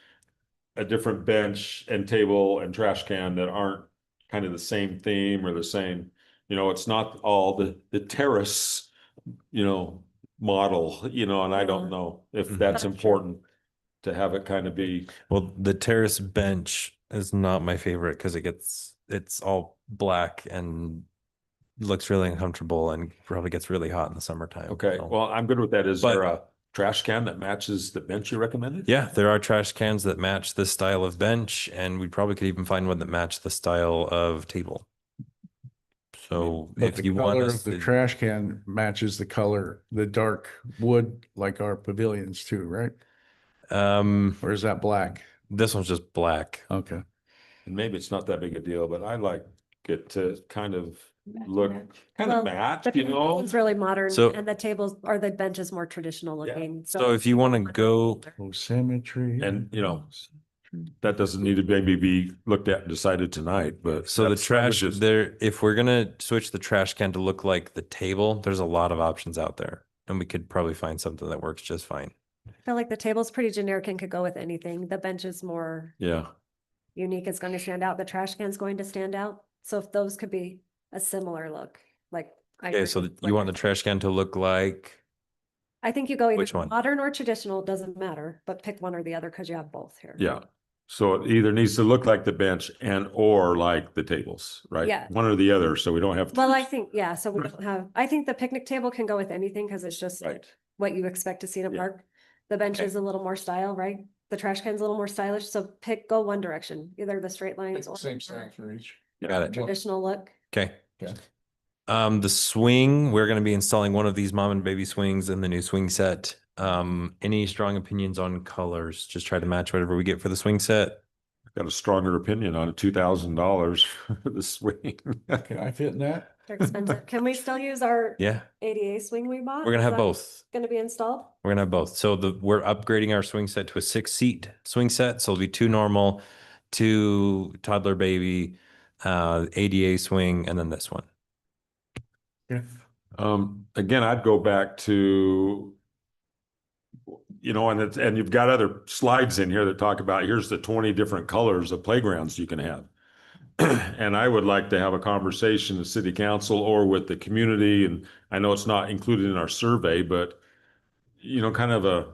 a different bench and table and trash can that aren't kind of the same theme or the same, it's not all the terrace, model, and I don't know if Mhm. that's Gotcha. important to have it kind of be. Well, the terrace bench is not my favorite because it's all black and looks really uncomfortable and probably gets really hot in the summertime. Okay, So- well, I'm good with that. Is But- there a trash can that matches the bench you recommended? Yeah, there are trash cans that match this style of bench, and we probably could even find one that matched the style of table. So But if the you want color us of the to, trash can matches the color, the dark wood like our pavilions too, right? Or is that black? this one's just black. Okay. And maybe it's not that big a deal, but I like it to kind of look, kind Well, of match, The you know? pavilions really modern So- and the tables or the benches more traditional looking. So if you want to go, Oh, symmetry. And, you know, that doesn't need to maybe be looked at and decided tonight, but. so the that's- that was trash just- there, if we're gonna switch the trash can to look like the table, there's a lot of options out there. And we could probably find something that works just fine. I feel like the table's pretty generic and could go with anything. The bench is more Yeah, unique. It's going to stand out. The trash can's going to stand out. So if those could be a similar look, like. I Okay, agree so with you what want the you're trash can to look like, I think you go Which either one? modern or traditional, it doesn't matter, but pick one or the other because you have both here. yeah. So it either needs to look like the bench and or like the tables, right? Yeah. One or the other, so we don't have. Well, I think, yeah, so we don't have, I think the picnic table can go with anything because it's just Right. what you expect to see in a Yeah. park. The bench Okay. is a little more style, right? The trash can's a little more stylish, so go one direction, either the straight lines or Same thing for each. got it, traditional look. okay. Okay. The swing, we're gonna be installing one of these mom and baby swings in the new swing set. Any strong opinions on colors? Just try to match whatever we get for the swing set. Got a stronger opinion on it, $2,000 for the swing. Can I fit in that? They're expensive. Can we still use our Yeah, ADA swing we bought? we're gonna Is have that both. Gonna be installed? We're gonna have both. So we're upgrading our swing set to a 6-seat swing set. So it'll be 2 normal, 2 toddler baby, ADA swing, and then this one. Yeah. Again, I'd go back to, you know, and you've got other slides in here that talk about, here's the 20 different colors of playgrounds you can have. And I would like to have a conversation with city council or with the community, and I know it's not included in our survey, but you know, kind of a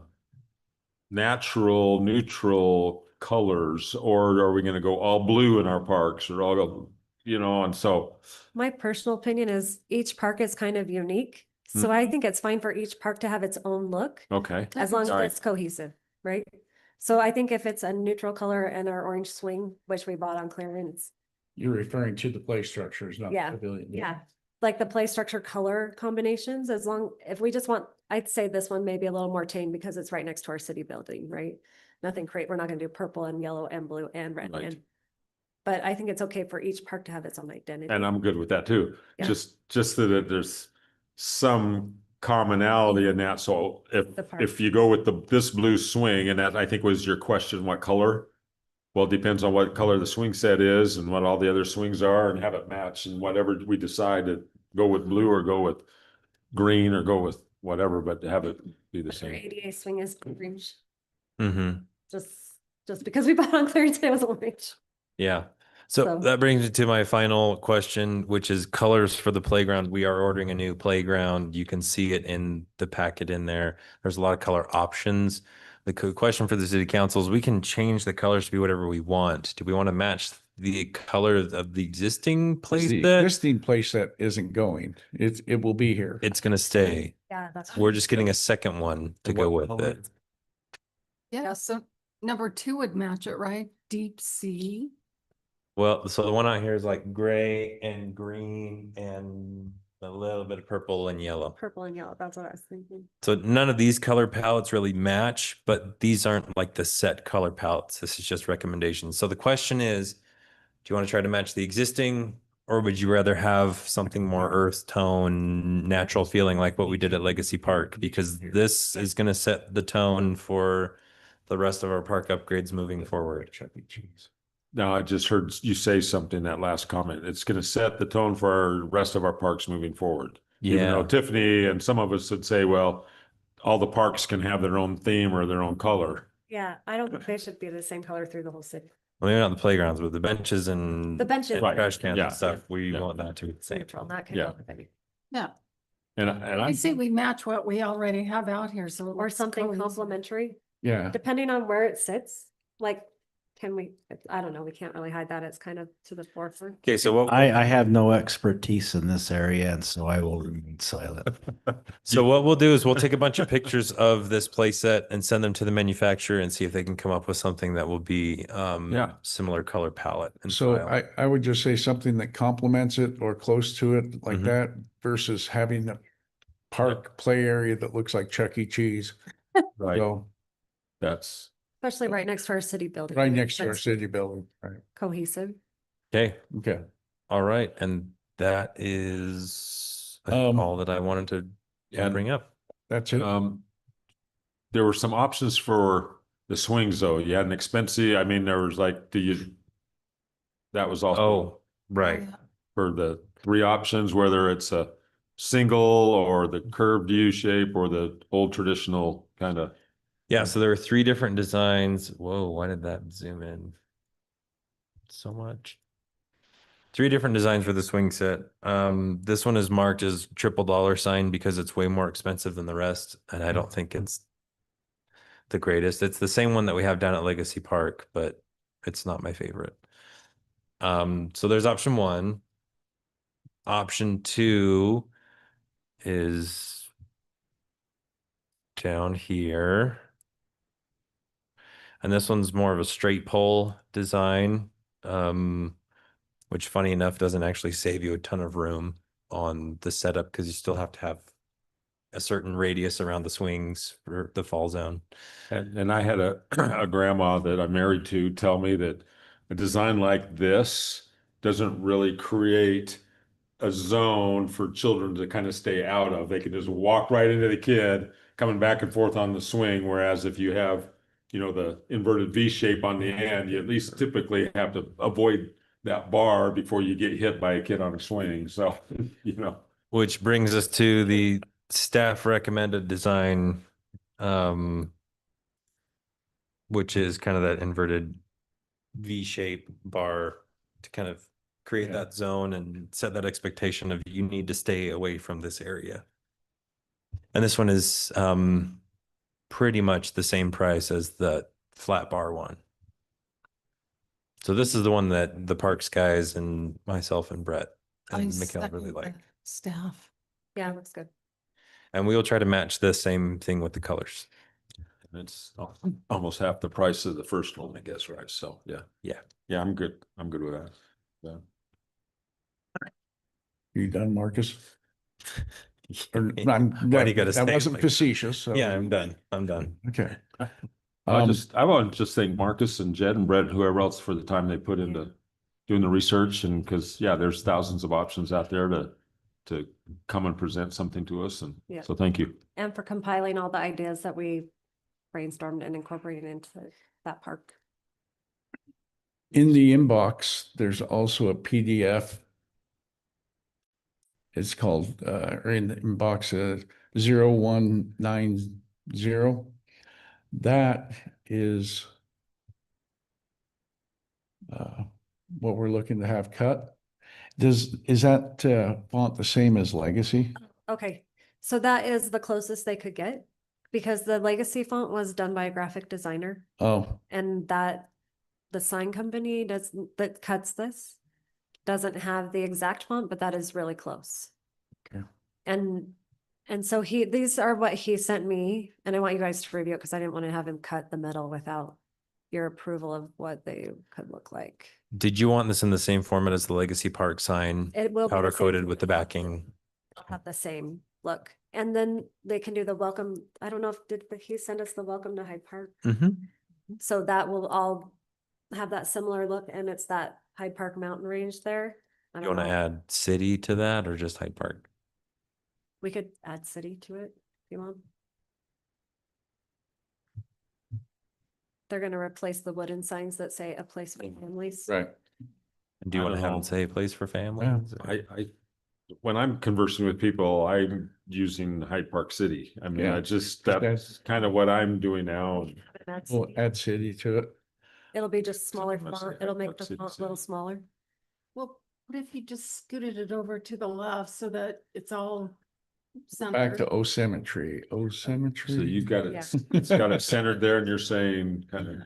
natural, neutral colors, or are we gonna go all blue in our parks or all, you know, and so. My personal opinion is each park is kind of unique. So I think it's fine for each park to have its own look Okay, as long as Alright. it's cohesive, right? So I think if it's a neutral color and our orange swing, which we bought on clearance, You're referring to the play structures, not the Yeah, pavilion. yeah. Like the play structure color combinations, if we just want, I'd say this one may be a little more tame because it's right next to our city building, right? Nothing great. We're not gonna do purple and yellow and blue and red Right. and. But I think it's okay for each park to have its own identity. and I'm good with that too. Yeah. Just that there's some commonality in that. So The park. if you go with this blue swing, and that I think was your question, what color? Well, it depends on what color the swing set is and what all the other swings are, and have it match, and whatever we decide to go with blue or go with green or go with whatever, but to have it be the Our same. ADA swing is orange, Mm-hmm. just because we bought on clearance, it was orange. Yeah. So So- that brings me to my final question, which is colors for the playground. We are ordering a new playground. You can see it in the packet in there. There's a lot of color options. The question for the city council is we can change the colors to be whatever we want. Do we want to match the color of the existing play The set? existing play set isn't going. It will be here. It's gonna stay. Yeah, that's. We're just getting a second one to go with it. Yeah, so number 2 would match it, right? Deep sea. Well, so the one out here is like gray and green and a little bit of purple and yellow. Purple and yellow, that's what I was thinking. So none of these color palettes really match, but these aren't like the set color palettes. This is just recommendations. So the question is, do you want to try to match the existing, or would you rather have something more earth tone, natural feeling like what we did at Legacy Park? Because this is going to set the tone for the rest of our park upgrades moving forward. Chuck E. Cheese. Now, I just heard you say something, that last comment. It's gonna set the tone for our rest of our parks moving forward. Even though Yeah. Tiffany and some of us would say, well, all the parks can have their own theme or their own color. Yeah, I don't think they should be the same color through the whole city. Well, maybe not the playgrounds, but the benches and The benches. and Right. trash cans Yeah. and stuff. We Yeah. want that to be the It's same. neutral, not Yeah. kind Yeah, And I I, say we match what we already have out here, so. it or looks something cohesive. complementary, Yeah, depending on where it sits. Like can we, I don't know, we can't really hide that. It's kind of to the forefront. Okay, so what, I have no expertise in this area, and so I will remain silent. so what we'll do is we'll take a bunch of pictures of this playset and send them to the manufacturer and see if they can come up with something that will be Yeah. similar color palette. And So style. I would just say something that complements it or close to it like Mhm. that versus having a park play area that looks like Chuck E. Cheese. Right, So that's, Especially right next to our city building. right next to our That's city building, right? Cohesive. Okay, Okay. all right, and that is I think, all that I wanted to And- bring up. That's it. there were some options for the swings though. You had an expensive, I mean, there was like, that was also Oh, right. for the 3 options, whether it's a single or the curved U shape or the old traditional kind of. Yeah, so there were 3 different designs. Whoa, why did that zoom in so much? 3 different designs for the swing set. This one is marked as $triple because it's way more expensive than the rest, and I don't think it's the greatest. It's the same one that we have down at Legacy Park, but it's not my favorite. So there's option 1. Option 2 is down here. And this one's more of a straight pole design, which funny enough doesn't actually save you a ton of room on the setup because you still have to have a certain radius around the swings for the fall zone. And I had a, a grandma that I'm married to tell me that a design like this doesn't really create a zone for children to kind of stay out of. They can just walk right into the kid coming back and forth on the swing. Whereas if you have, the inverted V shape on the end, you at least typically have to avoid that bar before you get hit by a kid on a swing. So, Which brings us to the staff recommended design, which is kind of that inverted V-shape bar to kind of create that zone and set that expectation of you need to stay away from this area. And this one is pretty much the same price as the flat bar one. So this is the one that the Parks guys and myself and Brett and Mikhail really like. Staff. Yeah, looks good. Mm-hmm. And we will try to match the same thing with the colors. it's almost half the price of the first one, I guess, right? So, yeah. Yeah. Yeah, I'm good. I'm good with that. Yeah. You done, Marcus? Or, Why do you gotta that say it wasn't like- facetious, so. Yeah, I'm done. I'm done. Okay. I want to just thank Marcus and Jed and Brett, and whoever else for the time they put into doing the research, and because, there's thousands of options out there to come and present something to us, and Yeah. so thank you. And for compiling all the ideas that we brainstormed and incorporating into that park. In the inbox, there's also a PDF. It's called, or in the inbox, 0190. That is what we're looking to have cut. Is that font the same as Legacy? Okay, so that is the closest they could get because the legacy font was done by a graphic designer Oh, and that the sign company that cuts this doesn't have the exact font, but that is really close. Okay. And so these are what he sent me, and I want you guys to review it because I didn't want to have him cut the middle without your approval of what they could look like. Did you want this in the same format as the Legacy Park sign, It will be the powder same coated thing. with the backing? It'll have the same look. And then they can do the welcome. I don't know did he send us the welcome to Hyde Park? Mm-hmm. So that will all have that similar look and it's that Hyde Park mountain range there. I You don't want to know. add city to that or just Hyde Park? We could add city to it if you want. They're gonna replace the wooden signs that say a place for families. right. And do you I want to don't have know. it say place for families? or- When I'm conversing with people, I'm using Hyde Park City. I mean, Yeah. that's That's- kind of what I'm doing now. That's- We'll add city to it. It'll be just smaller Let's say font. Hyde It'll make Park the City, font a city. little smaller. Well, what if you just scooted it over to the left so that it's all Back to centered? O Symmetry. So you've got Yeah. it's got it centered there and you're saying kind of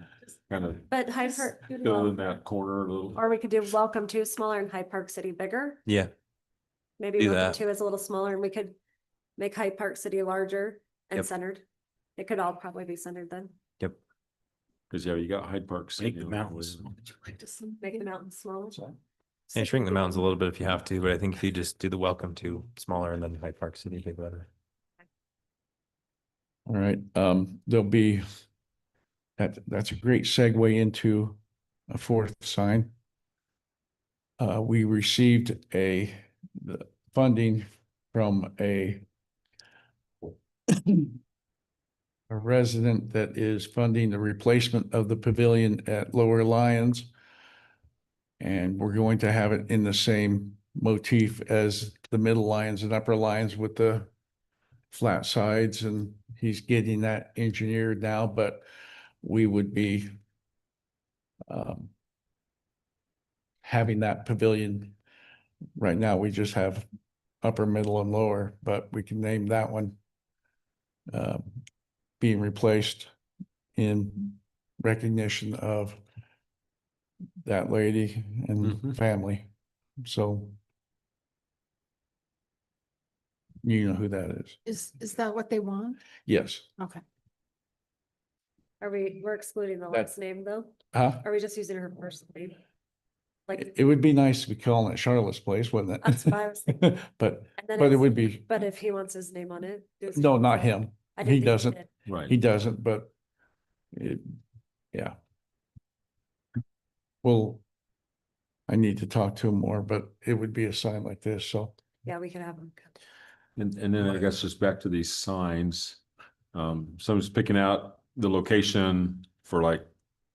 kind of But Hyde Park, fill in that corner a little. or we could do Welcome to smaller and Hyde Park City bigger. Yeah, Maybe Do Welcome that. to is a little smaller and we could make Hyde Park City larger and Yep. centered. It could all probably be centered then. yep. Cause yeah, you got Hyde Park. Make City the over mountains. there. Make the mountains smaller. And shrink the mountains a little bit if you have to, but I think if you just do the welcome to smaller and then Hyde Park City, big better. All right, there'll be, that's a great segue into a fourth sign. We received the funding from a resident that is funding the replacement of the pavilion at Lower Lions. And we're going to have it in the same motif as the Middle Lions and Upper Lions with the flat sides, and he's getting that engineered now, but we would be having that pavilion. Right now, we just have upper, middle, and lower, but we can name that one being replaced in recognition of that lady and Mhm. family. So you know who that is. Is that what they want? Yes. Okay. We're excluding the That- last name though? Huh? Are we just using her first name? Like, It would be nice to be calling it Charlotte's Place, wouldn't it? That's what I was But, and then but it it's- would be, But if he wants his name on it. does no, not so? him. I He didn't think doesn't. did. Right. He doesn't, but it, yeah. Well, I need to talk to him more, but it would be a sign like this, so. Yeah, we could have him. And then I guess just back to these signs. Someone's picking out the location for like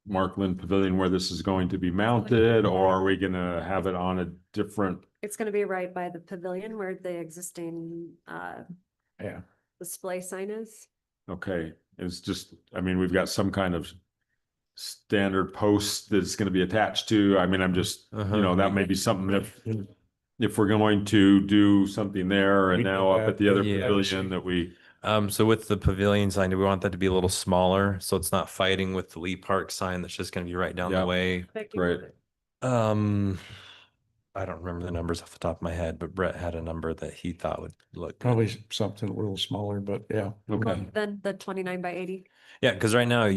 Markland Pavilion where this is going to be mounted, or are we gonna have it on a different? It's gonna be right by the pavilion where the existing Yeah, display sign is. Okay, it's just, I mean, we've got some kind of standard post that's gonna be attached to. I mean, I'm just, you know, that may be something if we're going to do something there and We now did up at the other Yeah. pavilion that we. So with the pavilion sign, do we want that to be a little smaller? So it's not fighting with the Lee Park sign that's just gonna be right down Yeah. the way. Right. I don't remember the numbers off the top of my head, but Brett had a number that he thought would look good. probably something a little smaller, but yeah. Okay. Then the 29 by 80. Yeah, because right now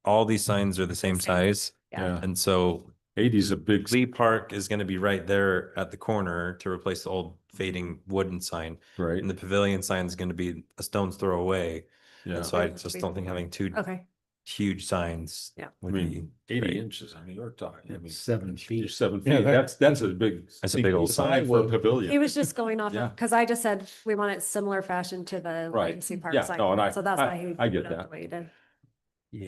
all these signs are the same size. Yeah, And so 80 is a big, Lee Park is gonna be right there at the corner to replace the old fading wooden sign. right? And the pavilion sign is gonna be a stone's throw away. Yeah, And so I It would just be- don't think having two Okay, huge signs. Yeah. I Would mean, be 80 great. inches, I mean, you're talking, I mean. 7 feet. 7 Yeah, feet, that's a big. That's a big old sign for a he pavilion. was just going off Yeah. of, because I just said we want it similar fashion to the Right. Legacy Park Yeah, sign. no, and So that's why he. I get put it that. the way he did.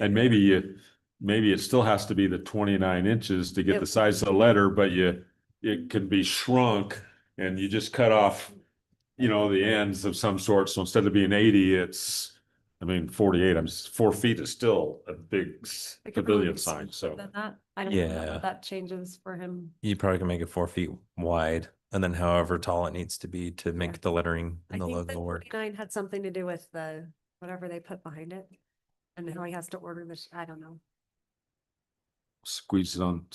And maybe it still has to be the 29 inches to get It- the size of the letter, but it could be shrunk and you just cut off, you know, the ends of some sort. So instead of being 80, it's, I mean, 48, 4 feet is still a big We could pavilion probably sign, smaller so. than that. I don't know Yeah. if that changes for him. You probably can make it 4 feet wide and then however tall it needs to be to Yeah. make the lettering I and the think the logo work. 29 had something to do with the, whatever they put behind it. And how he has to order this, I don't know. Squeeze it on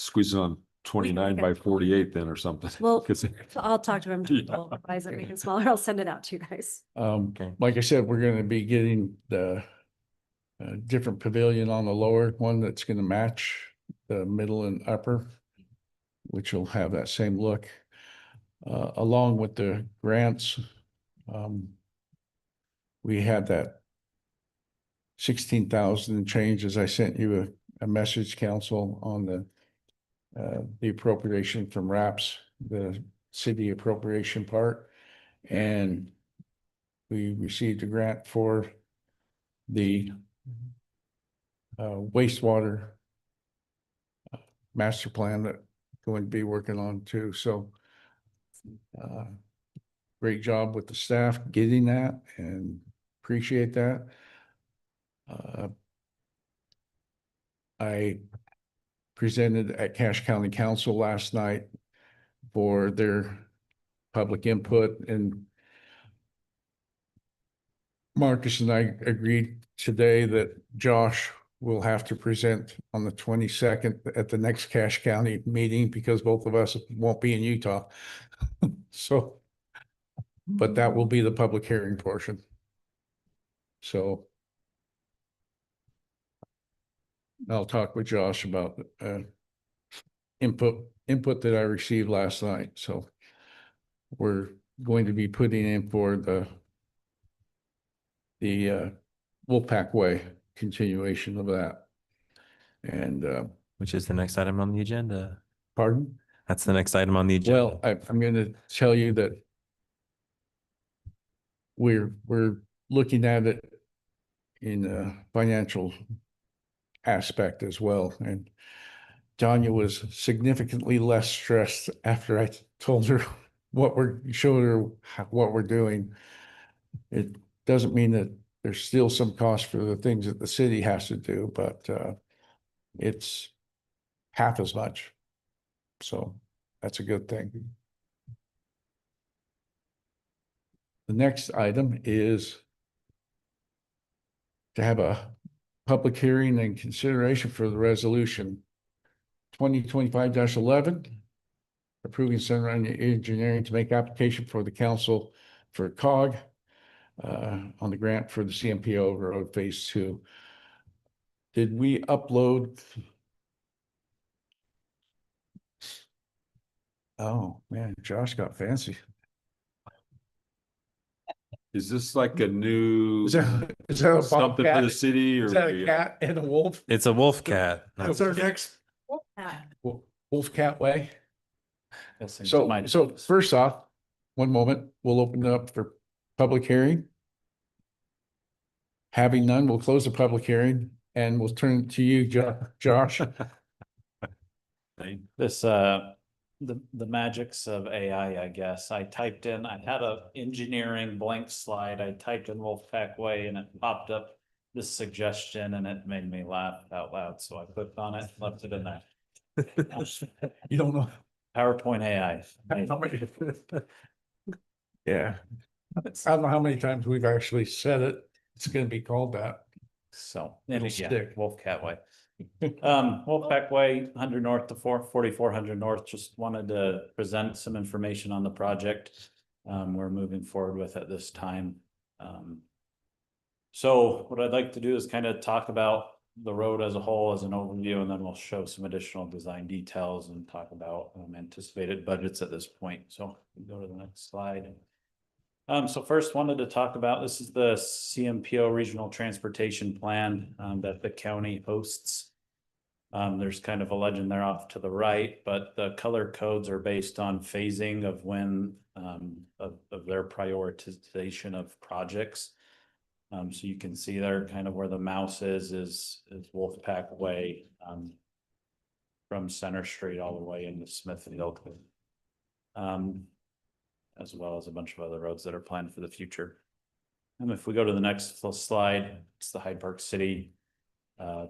29 make by it- 48 then or something. Well, 'Cause I'll talk to him. Yeah. We'll revise it, make it smaller. I'll send it out to you guys. Okay. Like I said, we're gonna be getting the different pavilion on the lower one that's gonna match the middle and upper, which will have that same look. Along with the grants, we had that 16,000 and change, as I sent you a message, council, on the appropriation from RAPS, the city appropriation part. And we received a grant for the wastewater master plan that going to be working on too. So great job with the staff getting that and appreciate that. I presented at Cache County Council last night for their public input, and Marcus and I agreed today that Josh we'll have to present on the 22nd at the next Cache County meeting because both of us won't be in Utah. So, but that will be the public hearing portion. So I'll talk with Josh about input that I received last night. So we're going to be putting in for the Wolfpack Way continuation of that. And Which is the next item on the agenda. pardon? That's the next item on the agenda. Well, I'm going to tell you that we're looking at it in a financial aspect as well. And Tanya was significantly less stressed after I told her what showed her what we're doing. It doesn't mean that there's still some cost for the things that the city has to do, but it's half as much. So that's a good thing. The next item is to have a public hearing and consideration for the resolution 2025-11, approving Sunrun Engineering to make application for the council for COG on the grant for the CMPO Road Phase 2. Did we upload? Oh, man, Josh got fancy. Is this like a new Is that a something for the bobcat? city or? Is that a cat and a wolf? It's a wolf cat. What's our next? Wolfcat Way. So first off, one moment, we'll open it up for public hearing. Having none, we'll close the public hearing and we'll turn it to you, Josh. This, the magics of AI, I guess. I had a engineering blank slide. I typed in Wolfpack Way and it popped up this suggestion and it made me laugh out loud. So I clicked on it, left it in there. You don't know. PowerPoint AI. Yeah. I don't know how many times we've actually said it. It's gonna be called that. So, It'll yeah, stick. Wolfcat Way. Wolfpack Way, 100 north to 4400 north. Just wanted to present some information on the project we're moving forward with at this time. So what I'd like to do is kind of talk about the road as a whole as an overview, and then we'll show some additional design details and talk about anticipated budgets at this point. So go to the next slide. So first wanted to talk about, this is the CMPO Regional Transportation Plan that the county hosts. There's kind of a legend there off to the right, but the color codes are based on phasing of when of their prioritization of projects. So you can see there kind of where the mouse is Wolfpack Way from Center Street all the way into Smithfield. As well as a bunch of other roads that are planned for the future. And if we go to the next slide, it's the Hyde Park City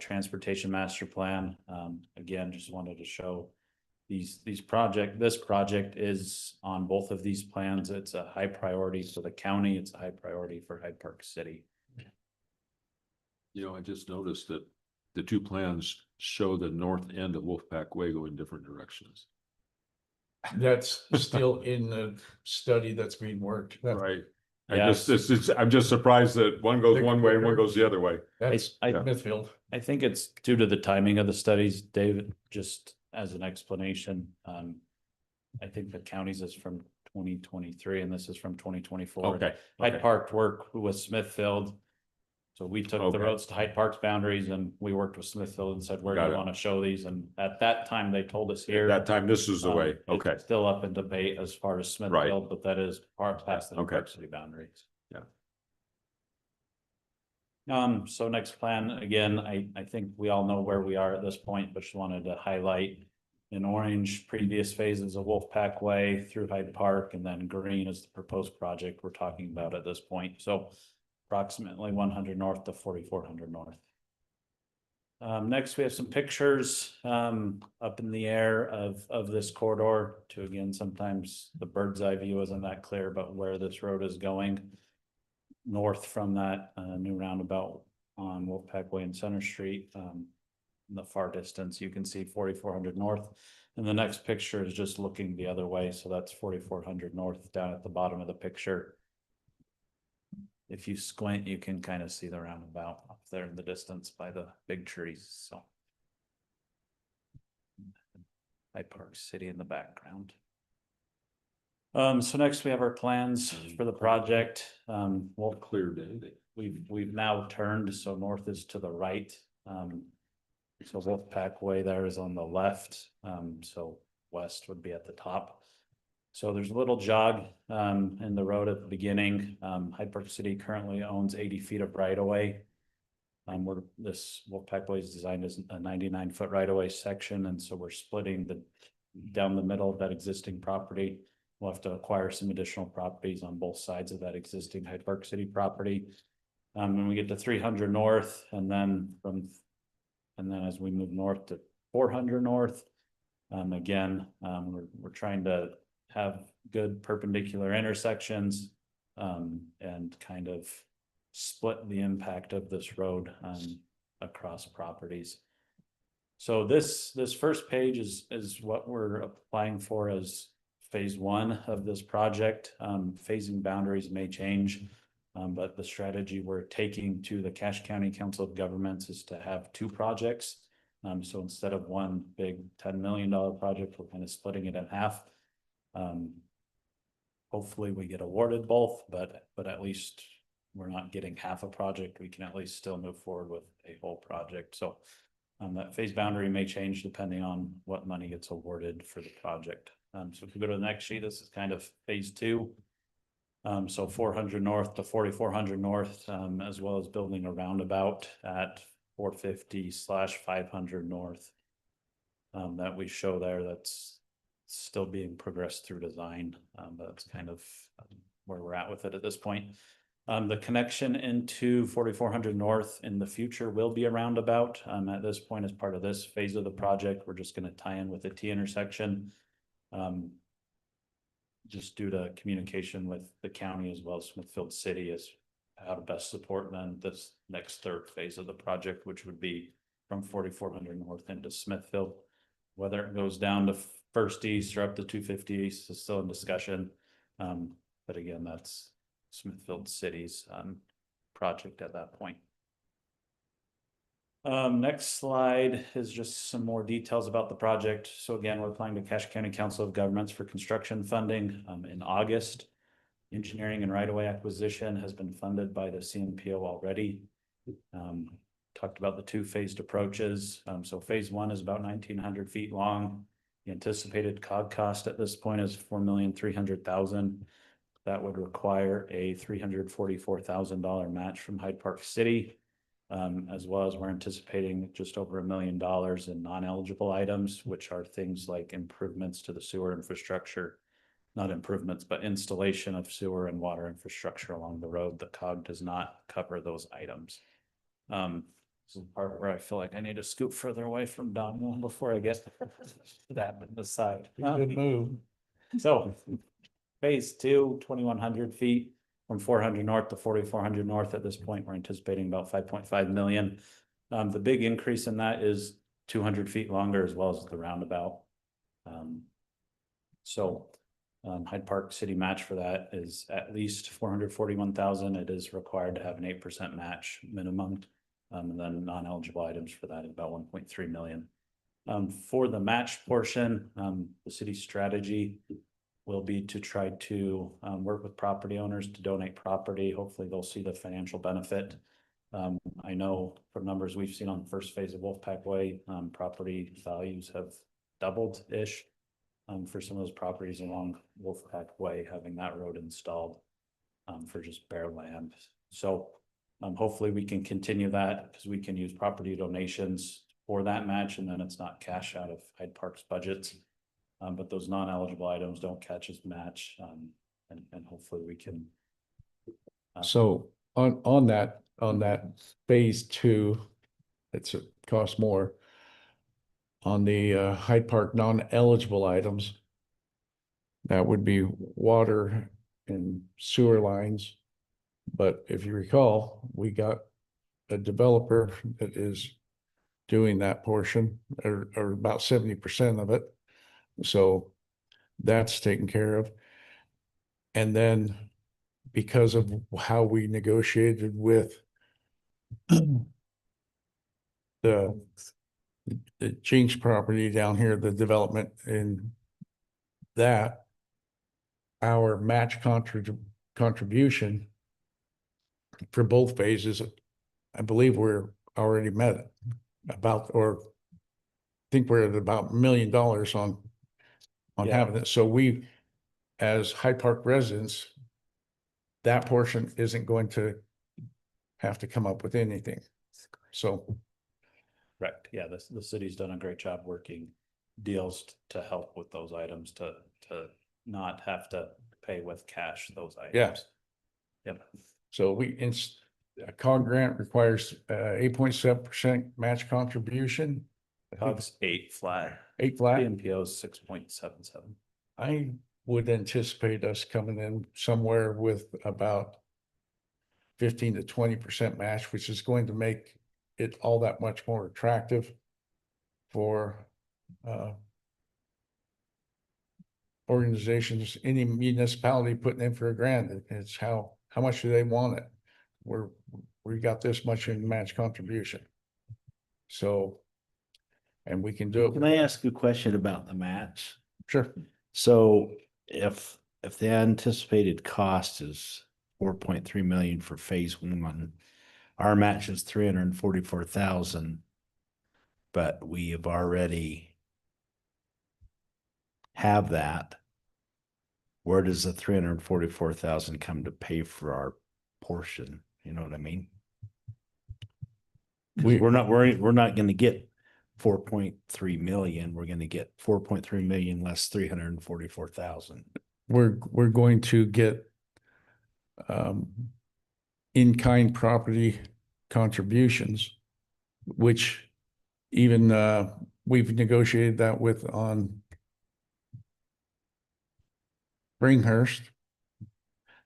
Transportation Master Plan. Again, just wanted to show this project is on both of these plans. It's a high priority for the county. It's a high priority for Hyde Park City. You know, I just noticed that the two plans show the north end of Wolfpack Way going different directions. That's still in the study that's being worked. Right. Yes. I'm just surprised that one goes one way and one goes the other way. That's I- Smithfield. I think it's due to the timing of the studies, David, just as an explanation. I think the county's is from 2023 and this is from 2024. Okay. Hyde Park worked with Smithfield. So we took the Okay. roads to Hyde Park's boundaries and we worked with Smithfield and said, where do Got you it. want to show these? And at that time, they told us here. That time, this is the way. It's Okay. Still up in debate as far as Smithfield, but that is part past the Okay. Park City boundaries. Yeah. So next plan, again, I think we all know where we are at this point, but just wanted to highlight in orange, previous phases of Wolfpack Way through Hyde Park, and then green is the proposed project we're talking about at this point. So approximately 100 north to 4400 north. Next, we have some pictures up in the air of this corridor to, again, sometimes the bird's eye view isn't that clear, but where this road is going north from that new roundabout on Wolfpack Way and Center Street. In the far distance, you can see 4400 North. And the next picture is just looking the other way. So that's 4400 North down at the bottom of the picture. If you squint, you can kind of see the roundabout up there in the distance by the big trees. So Hyde Park City in the background. So next we have our plans for the project. We'll Clear day. We've now turned, so north is to the right. So Wolfpack Way there is on the left, so west would be at the top. So there's a little jog in the road at the beginning. Hyde Park City currently owns 80 feet of right of way. Where this Wolfpack Way is designed as a 99-foot right of way section, and so we're splitting down the middle of that existing property. We'll have to acquire some additional properties on both sides of that existing Hyde Park City property. When we get to 300 North, and then as we move north to 400 North, again, we're trying to have good perpendicular intersections and kind of split the impact of this road across properties. So this first page is what we're applying for as phase one of this project. Phasing boundaries may change, but the strategy we're taking to the Cache County Council of Governments is to have two projects. So instead of one big $10 million project, we're kind of splitting it in half. Hopefully we get awarded both, but at least we're not getting half a project. We can at least still move forward with a whole project. So that phase boundary may change depending on what money gets awarded for the project. So if we go to the next sheet, this is kind of phase two. So 400 North to 4400 North, as well as building a roundabout at 450/500 North. That we show there, that's still being progressed through design. That's kind of where we're at with it at this point. The connection into 4400 North in the future will be a roundabout. At this point, as part of this phase of the project, we're just going to tie in with the T intersection. Just due to communication with the county as well as Smithfield City as how to best support then this next third phase of the project, which would be from 4400 North into Smithfield. Whether it goes down to First East or up to 250 East is still in discussion. But again, that's Smithfield City's project at that point. Next slide is just some more details about the project. So again, we're applying to Cache County Council of Governments for construction funding in August. Engineering and right-of-way acquisition has been funded by the CNPO already. Talked about the two phased approaches. So phase one is about 1,900 feet long. The anticipated COG cost at this point is $4,300,000. That would require a $344,000 match from Hyde Park City. As well as we're anticipating just over $1 million in non-eligible items, which are things like improvements to the sewer infrastructure, not improvements, but installation of sewer and water infrastructure along the road. The COG does not cover those items. This is the part where I feel like I need to scoot further away from Donald before I get to that in the side. Good move. So phase two, 2,100 feet. From 400 North to 4,400 North at this point, we're anticipating about 5.5 million. The big increase in that is 200 feet longer as well as the roundabout. Hyde Park City match for that is at least 441,000. It is required to have an 8% match minimum. And then non-eligible items for that is about 1.3 million. For the match portion, the city's strategy will be to try to work with property owners to donate property. Hopefully they'll see the financial benefit. I know from numbers we've seen on the first phase of Wolfpack Way, property values have doubled-ish for some of those properties along Wolfpack Way, having that road installed for just bare land. So hopefully we can continue that because we can use property donations for that match, and then it's not cash out of Hyde Park's budgets. But those non-eligible items don't catch as match, and hopefully we can. So on that phase two, it costs more. On the Hyde Park non-eligible items, that would be water and sewer lines. But if you recall, we got a developer that is doing that portion or about 70% of it. So that's taken care of. And then because of how we negotiated with the Jinx property down here, the development in that, our match contribution for both phases, I believe we're already met it about, or I think we're at about $1 million on Yeah. having it. So we, as Hyde Park residents, that portion isn't going to have to come up with anything. So, Correct. Yeah, the city's done a great job working deals to help with those items to not have to pay with cash those items. Yeah. Yep. so a COG grant requires 8.7% match contribution. COG's 8 flat. 8 flat. PMPO is 6.77. I would anticipate us coming in somewhere with about 15 to 20% match, which is going to make it all that much more attractive for organizations, any municipality putting in for a grant. It's how much do they want it? We got this much in match contribution. So, and we can do it. Can I ask a question about the match? Sure. So if the anticipated cost is 4.3 million for phase 1, our match is 344,000, but we have already have that. Where does the 344,000 come to pay for our portion? You know what I mean? 'Cause we're not going to get 4.3 million. We're going to get 4.3 million less 344,000. We're going to get in-kind property contributions, which even we've negotiated that with on Bringhurst.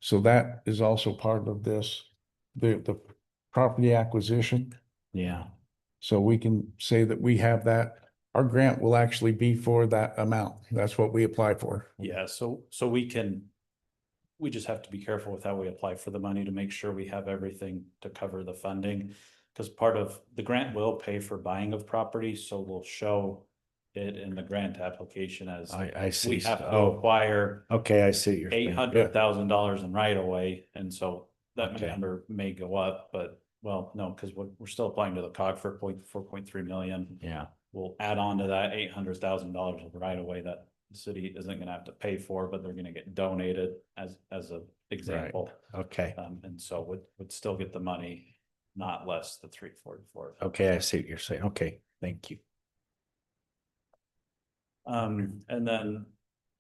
So that is also part of this, the property acquisition. Yeah. So we can say that we have that. Our grant will actually be for that amount. That's what we apply for. Yeah, so we just have to be careful with how we apply for the money to make sure we have everything to cover the funding. Because part of the grant will pay for buying of property, so we'll show it in the grant application as I see. we have to Oh, acquire okay. I see what you're saying. $800,000 in right of way, and so that Okay. number may go up, but well, no, because we're still applying to the COG for 4.3 million. Yeah. We'll add on to that $800,000 of right of way that the city isn't gonna have to pay for, but they're gonna get donated as a example. Okay. And so would still get the money, not less the 344. Okay. I see what you're saying. Okay. Thank you. And then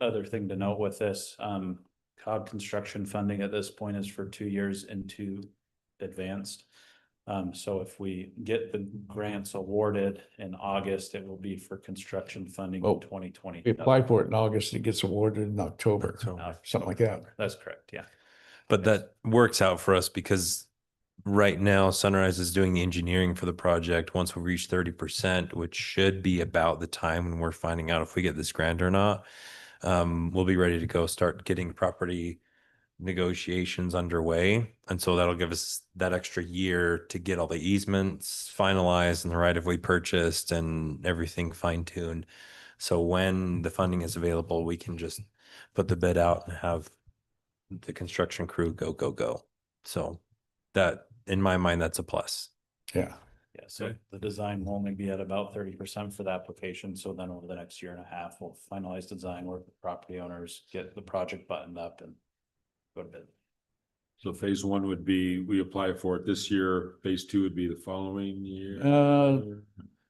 other thing to note with this, COG construction funding at this point is for 2 years into advanced. So if we get the grants awarded in August, it will be for construction funding Oh, in 2020. We apply for it in August, it gets awarded in October, something like that. That's correct, yeah. But that works out for us because right now Sunrise is doing the engineering for the project. Once we reach 30%, which should be about the time when we're finding out if we get this grant or not, we'll be ready to go start getting property negotiations underway. And so that'll give us that extra year to get all the easements finalized and the right of way purchased and everything fine tuned. So when the funding is available, we can just put the bid out and have the construction crew go. So that, in my mind, that's a plus. Yeah. Yeah, so the design will only be at about 30% for the application. So then over the next year and a half, we'll finalize design, work with property owners, get the project buttoned up and go to bid. So phase 1 would be, we apply for it this year. Phase 2 would be the following year.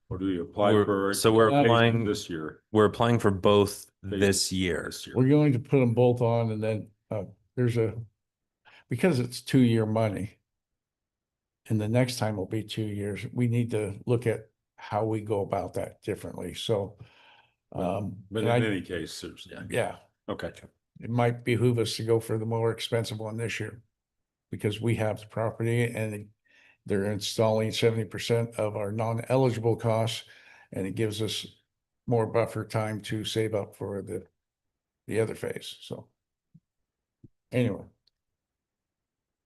Or do we apply for? So we're phase applying this year. We're applying for both Phase this year. This year. We're going to put them both on and then because it's 2-year money. And the next time will be 2 years, we need to look at how we go about that differently. So. But in and any case, there's, yeah, okay. it might behoove us to go for the more expensive one this year. Because we have the property and they're installing 70% of our non-eligible costs, and it gives us more buffer time to save up for the other phase, so. Anyway,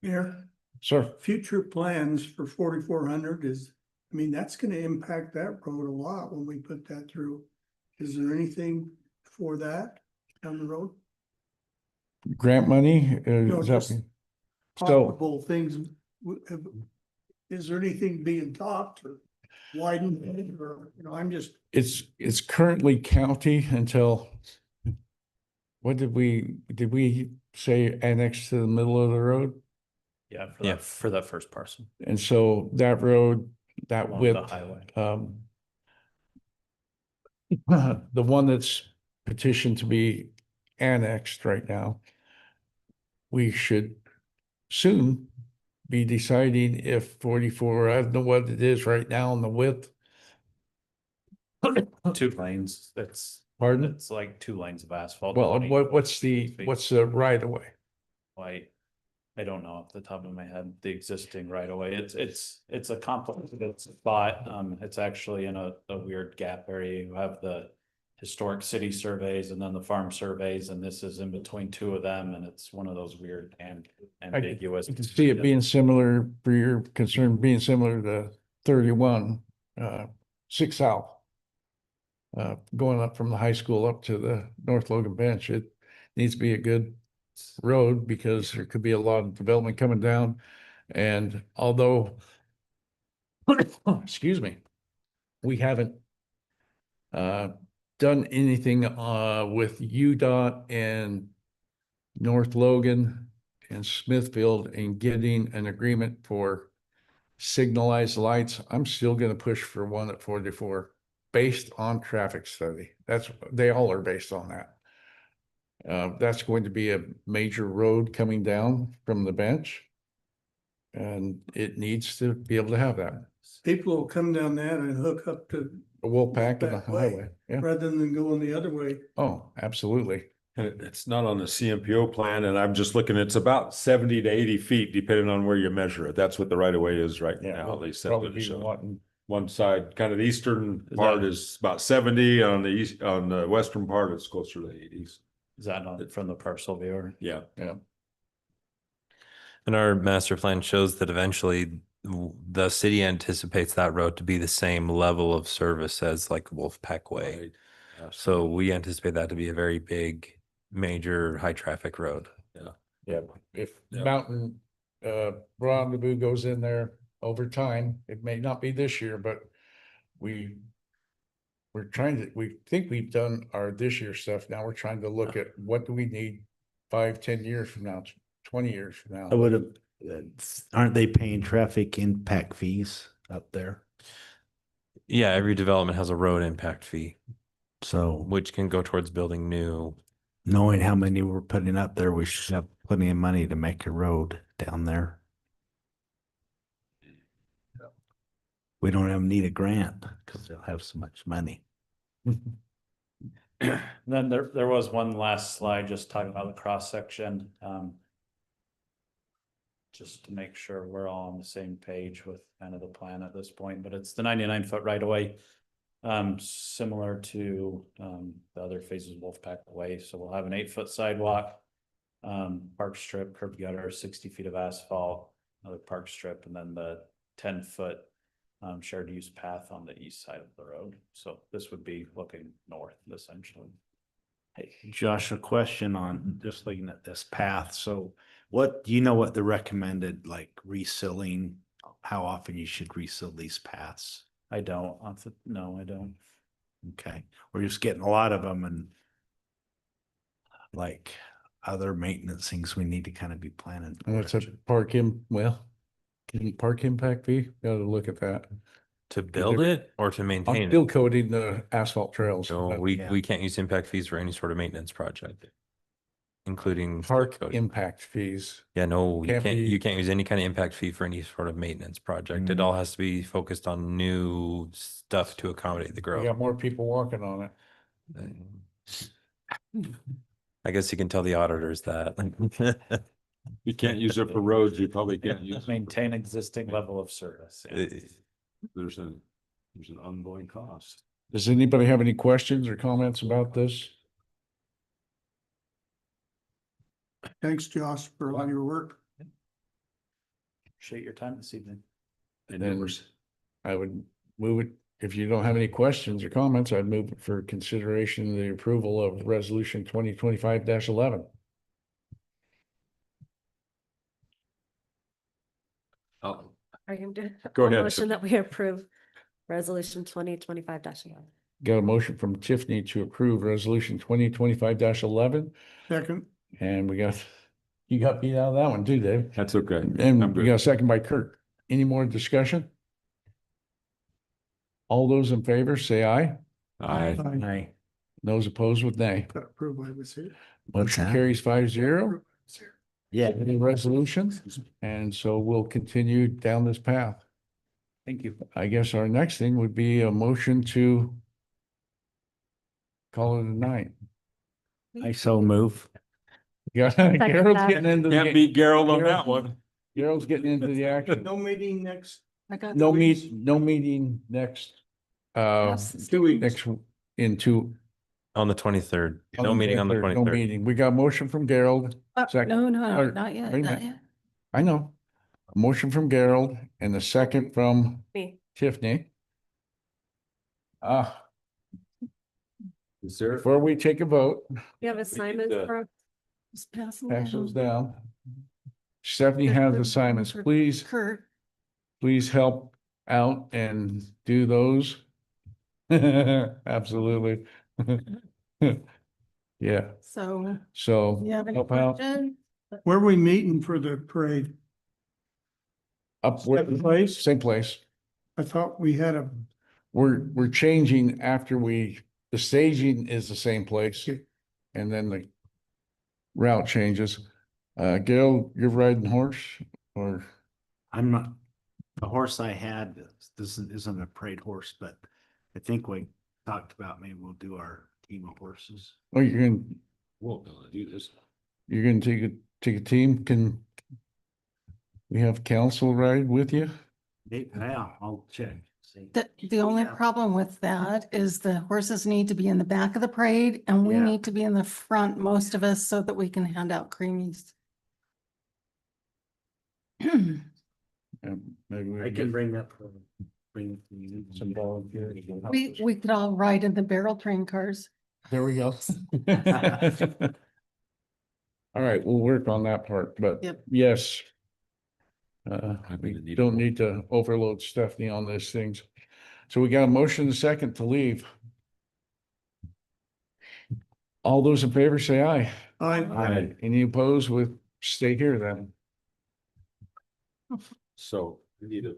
Mayor, sir, future plans for 4400 is, I mean, that's gonna impact that road a lot when we put that through. Is there anything for that down the road? grant money, No, is that- just so Possible things, is there anything being talked or widened or, I'm just, it's currently county until what did we say annex to the middle of the road? Yeah, Yeah. for that first parcel. And so that road, that Along the width, highway. the one that's petitioned to be annexed right now, we should soon be deciding if 44, I don't know what it is right now on the width. 2 lanes, Pardon? it's like 2 lanes of asphalt. Well, 20 what's feet. right of way? White. I don't know off the top of my head, the existing right away. It's a complicated spot. It's actually in a weird gap area. You have the historic city surveys and then the farm surveys, and this is in between 2 of them, and it's one of those weird and ambiguous. You can see it being similar, for your concern, being similar to 31, 6 South. Going up from the high school up to the North Logan Bench, it needs to be a good road because there could be a lot of development coming down. And although, excuse me, we haven't done anything with UDOT and North Logan and Smithfield in getting an agreement for signalized lights, I'm still gonna push for one at 44 based on traffic study. They all are based on that. That's going to be a major road coming down from the bench. And it needs to be able to have that. people will come down that and hook up to, A Wolfpack and a That way. highway, yeah. rather than going the other way. Oh, absolutely. And it's not on the CMPO plan, and I'm just looking, it's about 70 to 80 feet, depending on where you measure it. That's what the right of way is right now, at least. That's what Probably it be shows. one Side, kind of the eastern Is part that- is about 70, on the east, on the western part, it's closer to 80s. Is that on from the parcel viewer? Yeah. And our master plan shows that eventually the city anticipates that road to be the same level of service as like Wolfpack Way. Right. So we anticipate that to be a very big, major, high traffic road. Yeah, if Yeah. Mountain, Rendezvous goes in there over time, it may not be this year, but we're trying to, we think we've done our this year stuff. Now we're trying to look at what do we need 5, 10 years from now, 20 years from now. I would have, aren't they paying traffic impact fees up there? Yeah, every development has a road impact fee, So which can go towards building new. knowing how many we're putting up there, we should have plenty of money to make a road down there. We don't even need a grant because they'll have so much money. Then there was one last slide just talking about the cross section. Just to make sure we're all on the same page with kind of the plan at this point, but it's the 99-foot right of way. Similar to the other phases of Wolfpack Way. So we'll have an 8-foot sidewalk, park strip, curb gutter, 60 feet of asphalt, another park strip, and then the 10-foot shared use path on the east side of the road. So this would be looking north essentially. Hey, Josh, a question on just looking at this path. So what, do you know what the recommended like resealing, how often you should reseal these paths? I don't, no, I don't. Okay, we're just getting a lot of them and like other maintenance things we need to kind of be planning. And it's a for. park impact fee, gotta look at that. To build it or to I'm maintain still it? coating the asphalt trails. So but we yeah. can't use impact fees for any sort of maintenance project, including Park code. impact fees. Yeah, no, Can't be- you can't use any kind of impact fee for any sort of maintenance project. It Mm. all has to be focused on new stuff to accommodate the We growth. got more people walking on it. I guess you can tell the auditors that. You can't use it for roads, you probably can't use. it. Maintain existing level of service. yeah. There's an ongoing cost. Does anybody have any questions or comments about this? Thanks, Josh, for all your work. Appreciate your time this evening. And Then numbers. I would move it, if you don't have any questions or comments, I'd move it for consideration of the approval of resolution 2025-11. Oh, Are you gonna do? Go a ahead. Motion that we approve resolution 2025-11. Got a motion from Tiffany to approve resolution 2025-11, Second, and you got beat out of that one too, Dave. that's okay. I'm And we good. got a second by Kirk. Any more discussion? All those in favor, say aye. Aye. Aye. Those opposed with nay. approve, I would say. Motion that? carries 5-0. Yeah. Any resolutions? And so we'll continue down this path. Thank you. I guess our next thing would be a motion to call it a night. I so move. Yeah, Gerald's getting into Can't the, beat Gerald on that one. Gerald's getting into the action. No meeting next, I got No the- meeting next, Yes. 2 weeks. next in two. On the 23rd. on No meeting on the 23rd, No 23rd. meeting. We got a motion from Gerald. Second. No, no, Or- no, not yet, wait a not minute. yet. I know. A motion from Gerald and a second from Me. Tiffany. Is there? Before we take a vote, You have assignments to- for, Just pass them pass those down. down. Stephanie has assignments. Please, Kurt, please help out and do those. Absolutely. Yeah, so so you have any help out. questions? Where are we meeting for the parade? Up where, Same place? same place. I thought we had a, We're changing after the staging is the same place. Okay. And then the route changes. Gail, you're riding horse or, I'm not, the horse I had, this isn't a parade horse, but I think we talked about maybe we'll do our team of horses. oh, We'll do this. you're gonna take a team? Can we have council ride with you? Yeah, I'll check. See. The only Yeah. problem with that is the horses need to be in the back of the parade and we Yeah. need to be in the front, most of us, so that we can hand out creamies. Maybe we I can can get bring up, bring some volunteers. We could all ride in the barrel train cars. There we go. All right, we'll work on that part, but Yep. yes. I'm We gonna need a don't vote. need to overload Stephanie on these things. So we got a motion and a second to leave. All those in favor say aye. I, Any opposed with stay here then? So we need a